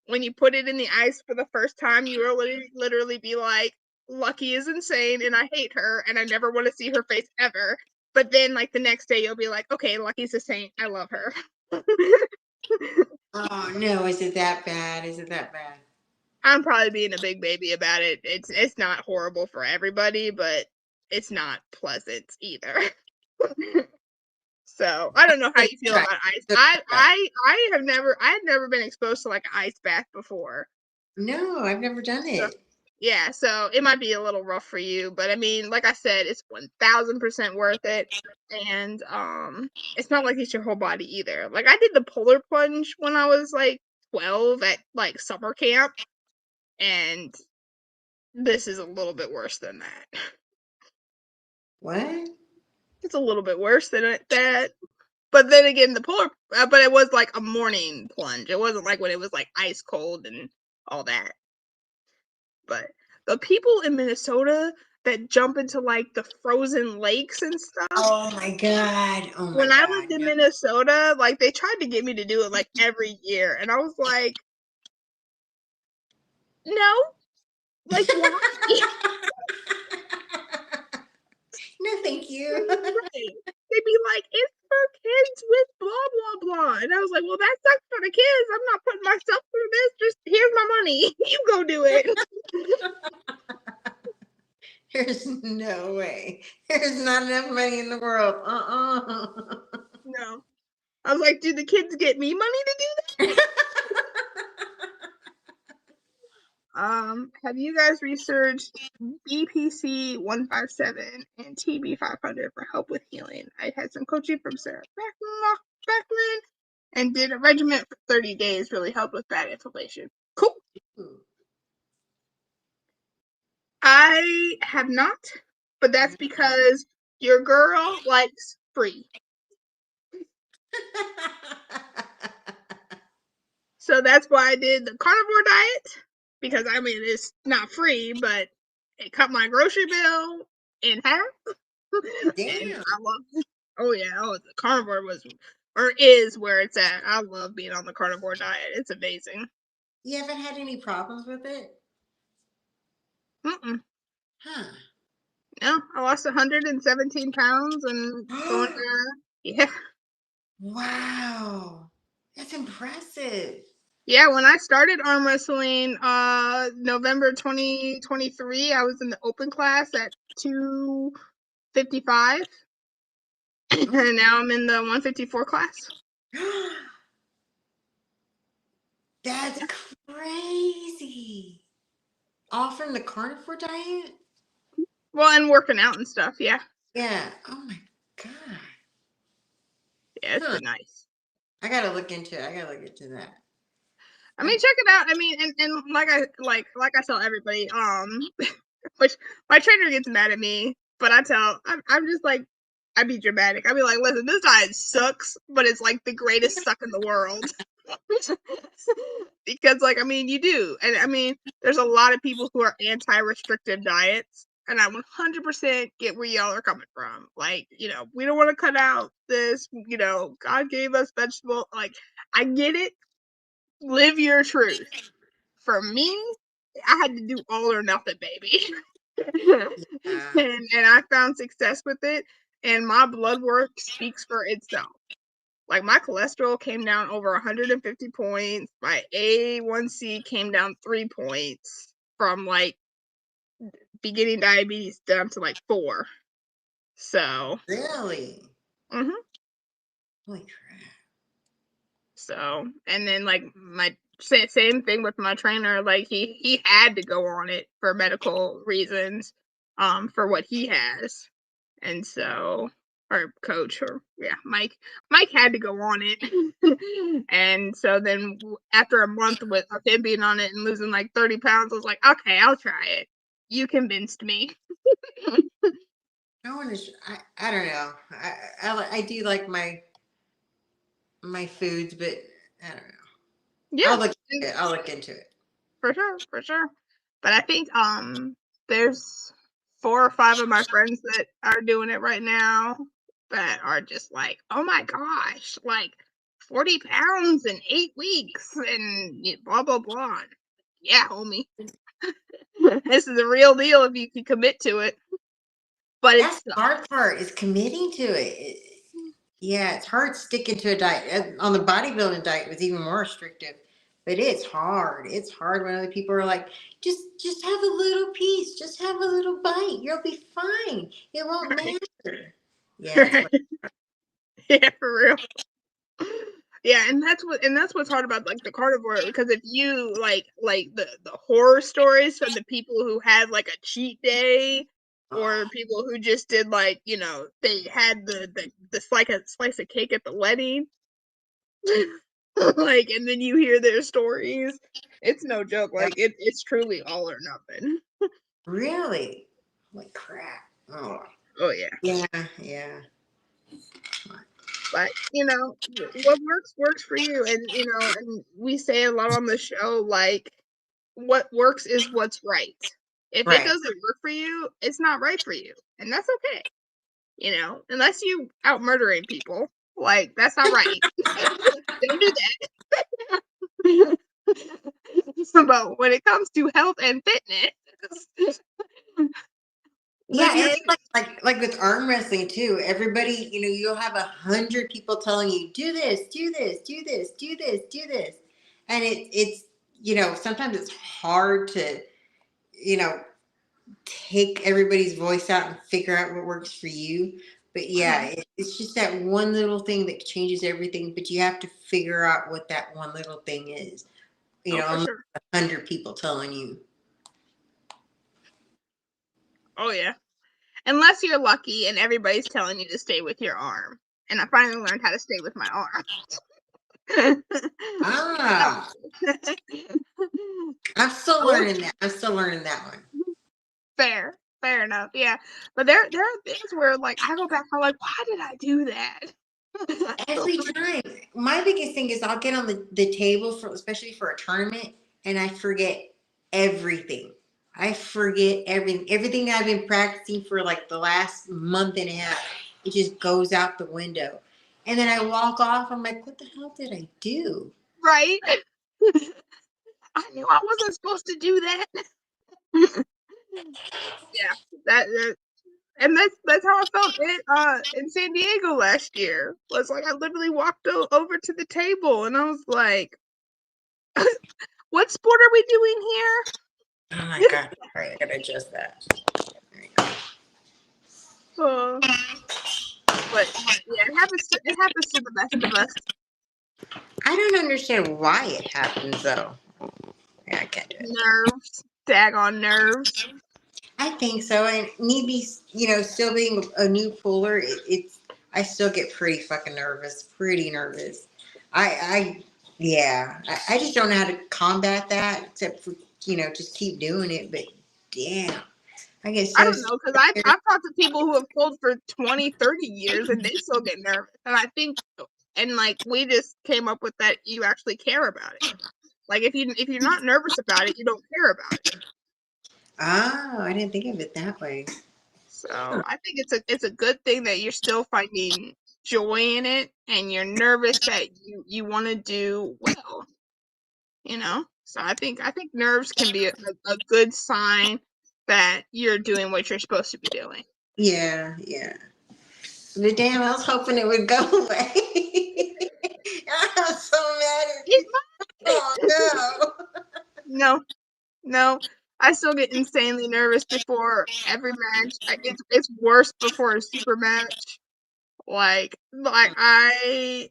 when you put it in the ice for the first time, you will literally be like, Lucky is insane and I hate her and I never want to see her face ever. But then like the next day you'll be like, okay, Lucky's a saint. I love her. Oh no, is it that bad? Is it that bad? I'm probably being a big baby about it. It's not horrible for everybody, but it's not pleasant either. So I don't know how you feel about ice. I had never been exposed to like an ice bath before. No, I've never done it. Yeah, so it might be a little rough for you, but I mean, like I said, it's 1000% worth it, and it's not like it's your whole body either. Like I did the polar plunge when I was like 12 at like summer camp, and this is a little bit worse than that. What? It's a little bit worse than that. But then again, but it was like a morning plunge. It wasn't like when it was like ice cold and all that. But the people in Minnesota that jump into like the frozen lakes and stuff. Oh my god. Oh my when god. I lived in Minnesota, like they tried to get me to do it like every year, and I was like, no, like why? No, thank you. Right. They'd be like, it's for kids with blah blah blah, and I was like, well, that sucks for the kids. I'm not putting myself through this. Just here's my money. You go do it. There's no way. There's not enough money in the world. No. I was like, do the kids get me money to do that? Have you guys researched BPC 157 and TB 500 for help with healing? I had some coaching from Sarah Beckman and did a regimen for 30 days. Really helped with bad inflammation. Cool. I have not, but that's because your girl likes free. So that's why I did the carnivore diet, because I mean it's not free, but it cut my grocery bill in half. And I love it. Oh yeah, the carnivore is where it's at. I love being on the carnivore diet. It's amazing. You haven't had any problems with it? Mm-mm. Huh. No, I lost 117 pounds and going yeah. Wow. That's impressive. Yeah, when I started arm wrestling, November 2023, I was in the open class at 255. And now I'm in the 154 class. That's crazy. All from the carnivore diet? Well, and working out and stuff. Yeah. Yeah. Oh my God. Yeah, it's Huh. been nice. I gotta look into it. I gotta look into that. I mean, check it out. I mean, and like I tell everybody, which my trainer gets mad at me, but I'm just like, I'd be dramatic. I'd be like, listen, this diet sucks, but it's like the greatest suck in the world. Because like, I mean, you do. And I mean, there's a lot of people who are anti-restrictive diets. And I 100% get where y'all are coming from. Like, we don't want to cut out this, God gave us vegetable. Like, I get it. Live your truth. For me, I had to do all or nothing, baby. Yeah. and I found success with it. And my blood work speaks for itself. Like my cholesterol came down over 150 points. My A1C came down 3 points from like beginning diabetes down to like 4. So. Really? Mhm. Holy crap. So, and then like my same thing with my trainer. Like he had to go on it for medical reasons, for what he has, and so our coach or Mike had to go on it, and so then after a month of him being on it and losing like 30 pounds, I was like, okay, I'll try it. You convinced me. I want to. I don't know. I do like my foods, but I don't know. Yeah, I'll look into it. for sure. But I think there's 4 or 5 of my friends that are doing it right now that are just like, oh my gosh, like 40 pounds in 8 weeks and blah blah blah. Yeah, homie. This is a real deal if you can commit to it. But That's the hard part is committing to it. Yeah, it's hard sticking to a diet. On the bodybuilding diet, it was even more restrictive. But it's hard. It's hard when other people are like, just have a little piece. Just have a little bite. You'll be fine. It won't matter. Yeah. Yeah, for real. Yeah, and that's what's hard about like the carnivore, because if you like the horror stories from the people who had like a cheat day, or people who just did like they had the slice of cake at the wedding, like, and then you hear their stories, it's no joke. Like it's truly all or nothing. Really? Holy crap. Oh yeah. Yeah. But what works for you, and and we say a lot on the show, like what works is what's right. If it doesn't work for you, it's not right for you, and that's okay. Unless you out murdering people, like that's not right. Don't do that. But when it comes to health and fitness, Yeah, and it's like with arm wrestling too. Everybody, you'll have 100 people telling you, do this, do this, do this, do this, do this. And it's sometimes it's hard to, take everybody's voice out and figure out what works for you. But yeah, it's just that one little thing that changes everything. But you have to figure out what that one little thing is. for sure. 100 people telling you. Oh yeah. Unless you're lucky and everybody's telling you to stay with your arm. And I finally learned how to stay with my arm. I'm still learning that. One. Fair enough. Yeah. But there are things where like I go back, I'm like, why did I do that? Every time. My biggest thing is I'll get on the table especially for a tournament, and I forget everything. I forget everything that I've been practicing for like the last month and a half. It just goes out the window. And then I walk off. I'm like, what the hell did I do? Right? I knew I wasn't supposed to do that. Yeah, and that's how I felt in San Diego last year. Was like I literally walked over to the table and I was like, "What sport are we doing here?" Oh my god! All right, I gotta adjust that. There you go. But yeah, it happens to the best of us. I don't understand why it happens though. Yeah, I can't do it. Nerves, daggone nerves. I think so, and maybe still being a new puller, it's I still get pretty fucking nervous, pretty nervous. I just don't know how to combat that except for just keep doing it. But damn, I get I so don't know, because I've talked to people who have pulled for 20, 30 years and they still get nervous. And I think, and like, we just came up with that you actually care about it. Like, if you're not nervous about it, you don't care about it. Oh, I didn't think of it that way. So I think it's a good thing that you're still finding joy in it, and you're nervous that you want to do well. So I think nerves can be a good sign that you're doing what you're supposed to be doing. Yeah. But damn, I was hoping it would go away. I'm so mad at you. Oh No, no. I still get insanely nervous before every match. It's worse before a super match. Like I,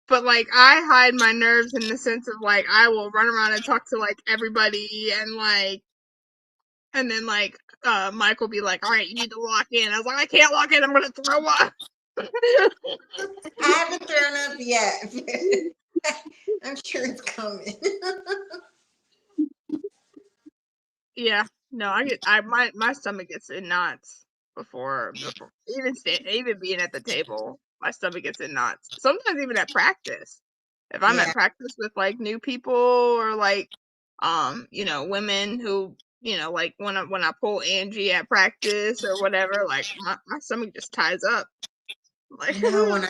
but like I hide my nerves in the sense of like I will run around and talk to like everybody and then like Mike will be like, all right, you need to lock in. I was like, I can't lock in. I'm gonna throw up. I haven't thrown up yet. I'm sure it's coming. Yeah, no, my stomach gets in knots before even being at the table. My stomach gets in knots. Sometimes even at practice. If I'm Yeah. at practice with like new people or like women who like when I pull Angie at practice or whatever, like my stomach just ties up. Like I know when I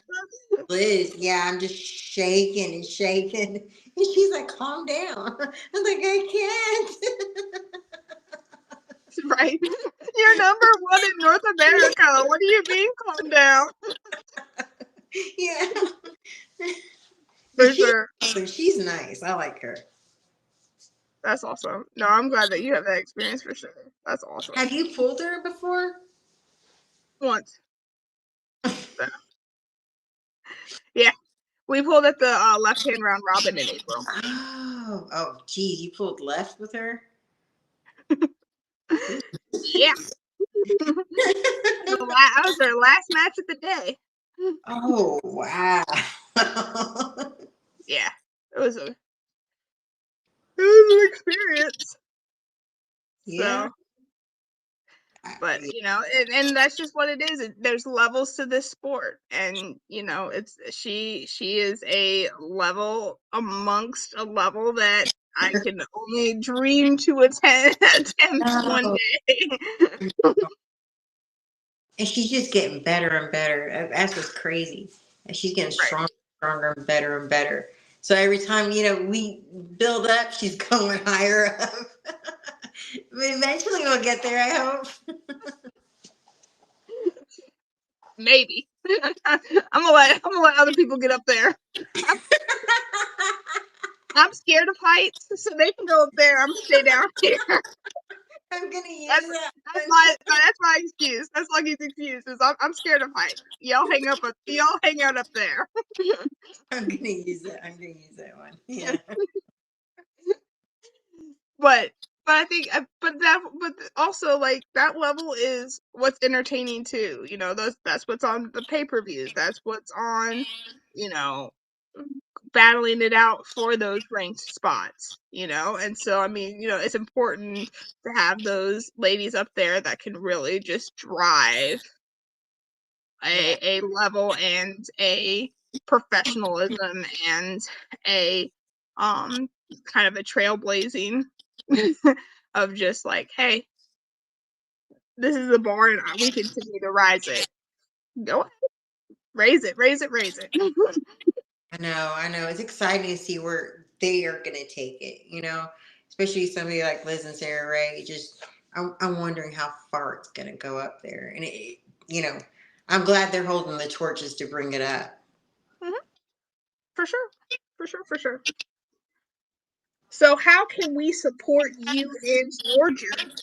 Liz, yeah, I'm just shaking and shaking. And she's like, calm down. I'm like, I can't. right? You're number one in North America. What do you mean calm down? Yeah. For sure. She's nice. I like her. That's awesome. No, I'm glad that you have that experience for sure. That's awesome. Have you pulled her before? Once. So, yeah. We pulled at the left-hand round robin in April. Oh, geez, you pulled left with her? Yeah. I was their last match of the day. Oh, wow. Yeah. It was an experience. Yeah. So, but and that's just what it is. There's levels to this sport, and it's she is a level amongst a level that I can only dream to attempt one day. And she's just getting better and better. That's what's crazy. And she's getting stronger, stronger, and better. So every time, we build up, she's going higher up. But eventually we'll get there, I hope. Maybe. I'm gonna let other people get up there. I'm scared of heights, so they can go up there. I'm gonna stay down here. I'm gonna use that. That's my excuse. That's Lucky's excuse. Is I'm scared of heights. Y'all hang out up there. I'm gonna use that one. Yeah. But I think but also like that level is what's entertaining too. That's what's on the pay-per-views. That's what's on, battling it out for those ranked spots, and so I mean, it's important to have those ladies up there that can really just drive a level and a professionalism and a kind of a trailblazing of just like, hey, this is the bar and we continue to rise it. Go ahead. Raise it. I know. It's exciting to see where they are going to take it, especially somebody like Liz and Sarah Ray. I'm wondering how far it's going to go up there. And, I'm glad they're holding the torches to bring it up. Mm-hmm. For sure. So how can we support you in your journey?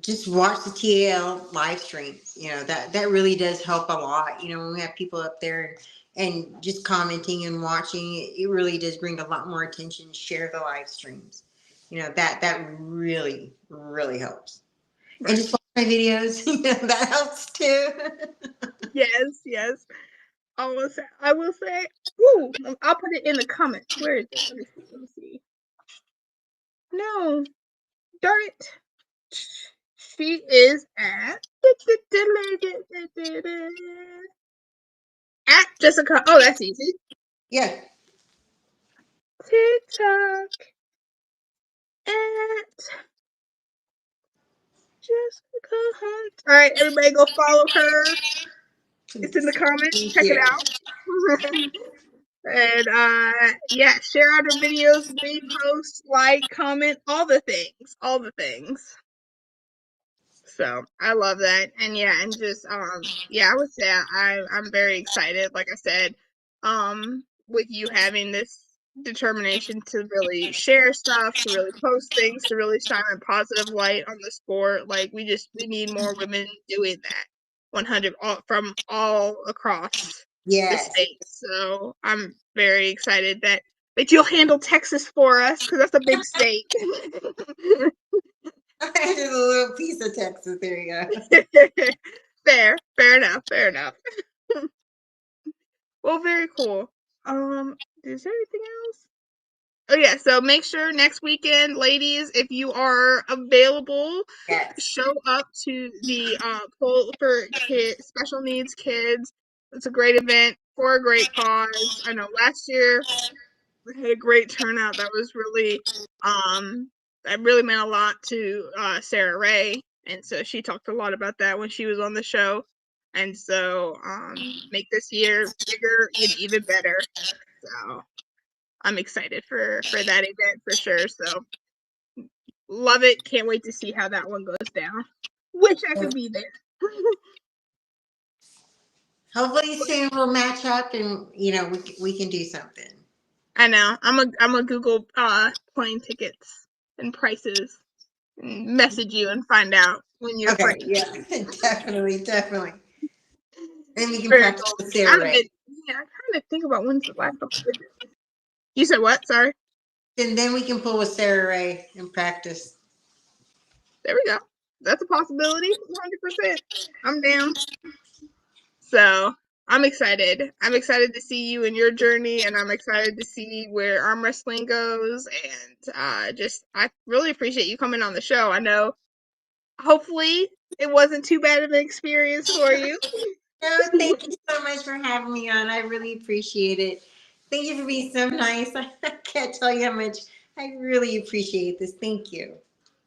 just watch the TAL live streams. You know, that really does help a lot. You know, when we have people up there and just commenting and watching, it really does bring a lot more attention. Share the live streams. You know, that really, really helps. Right. And just watch my videos. You know, that helps too. Yes. I will say, woo, I'll put it in the comments. Where is it? Let me see. No, darn it. She is at Jessica. Oh, that's easy. Yeah. TikTok at Jessica Hunt. All right, everybody go follow her. It's in the comments. Check it out. And yeah, share out her videos, repost, like, comment, all the things. So I love that. And yeah, and just yeah, I would say I'm very excited, like I said, with you having this determination to really share stuff, to really post things, to really shine a positive light on the sport. Like we need more women doing that 100 from all across the Yes. state. So I'm very excited that you'll handle Texas for us because that's a big state. Just a little piece of Texas. There you go. Fair enough. Well, very cool. Is there anything else? Oh yeah, so make sure next weekend, ladies, if you are available, Yes. show up to the poll for special needs kids. It's a great event for a great cause. I know last year we had a great turnout. That was really that really meant a lot to Sarah Ray, and so she talked a lot about that when she was on the show. And so make this year bigger and even better. So I'm excited for that event for sure. So love it. Can't wait to see how that one goes down. Wish I could be there. Hopefully soon we'll match up and you know we can do something. I know. I'm a Google plane tickets and prices and message you and find out when you're free. Yeah, definitely. And we can Very practice cool. with Sarah Ray. I kind of think about when's the last couple of years. You said what? Sorry. And then we can pull with Sarah Ray and practice. There we go. That's a possibility. 100%. I'm down. So I'm excited. I'm excited to see you in your journey, and I'm excited to see where arm wrestling goes. And I really appreciate you coming on the show. I know, hopefully, it wasn't too bad of an experience for you. No, thank you so much for having me on. I really appreciate it. Thank you for being so nice. I can't tell you how much I really appreciate this. Thank you.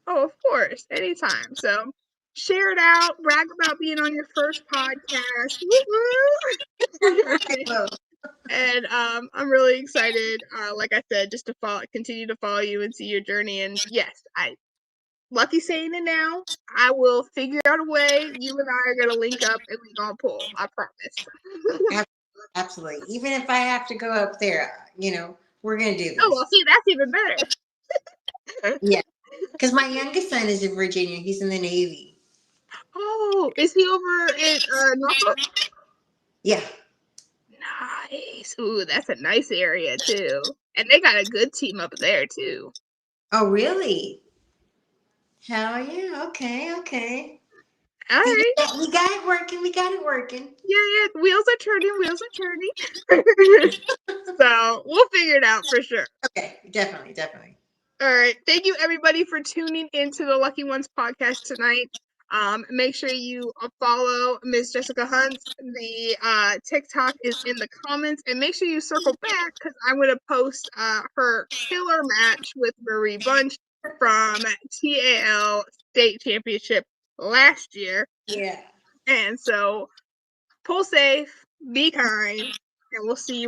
Oh, of course, anytime. So share it out, brag about being on your first podcast. And I'm really excited. Like I said, just to continue to follow you and see your journey. And yes, Lucky saying it now. I will figure out a way. You and I are gonna link up and we gonna pull. I promise. Absolutely. Even if I have to go up there, you know, we're gonna do this. Oh well, see, that's even better. Yeah, because my youngest son is in Virginia. He's in the Navy. Oh, is he over at Norfolk? Yeah. Nice. Ooh, that's a nice area too. And they got a good team up there too. Oh, really? Hell yeah. Okay. All right. We got it working. Yeah. Wheels are turning. So we'll figure it out for sure. Okay. Definitely. All right. Thank you everybody for tuning into the Lucky Ones podcast tonight. Make sure you follow Miss Jessica Huntz. The TikTok is in the comments, and make sure you circle back because I'm going to post her killer match with Marie Bunch from TAL State Championship last year. Yeah. And so, pull safe, be kind, and we'll see you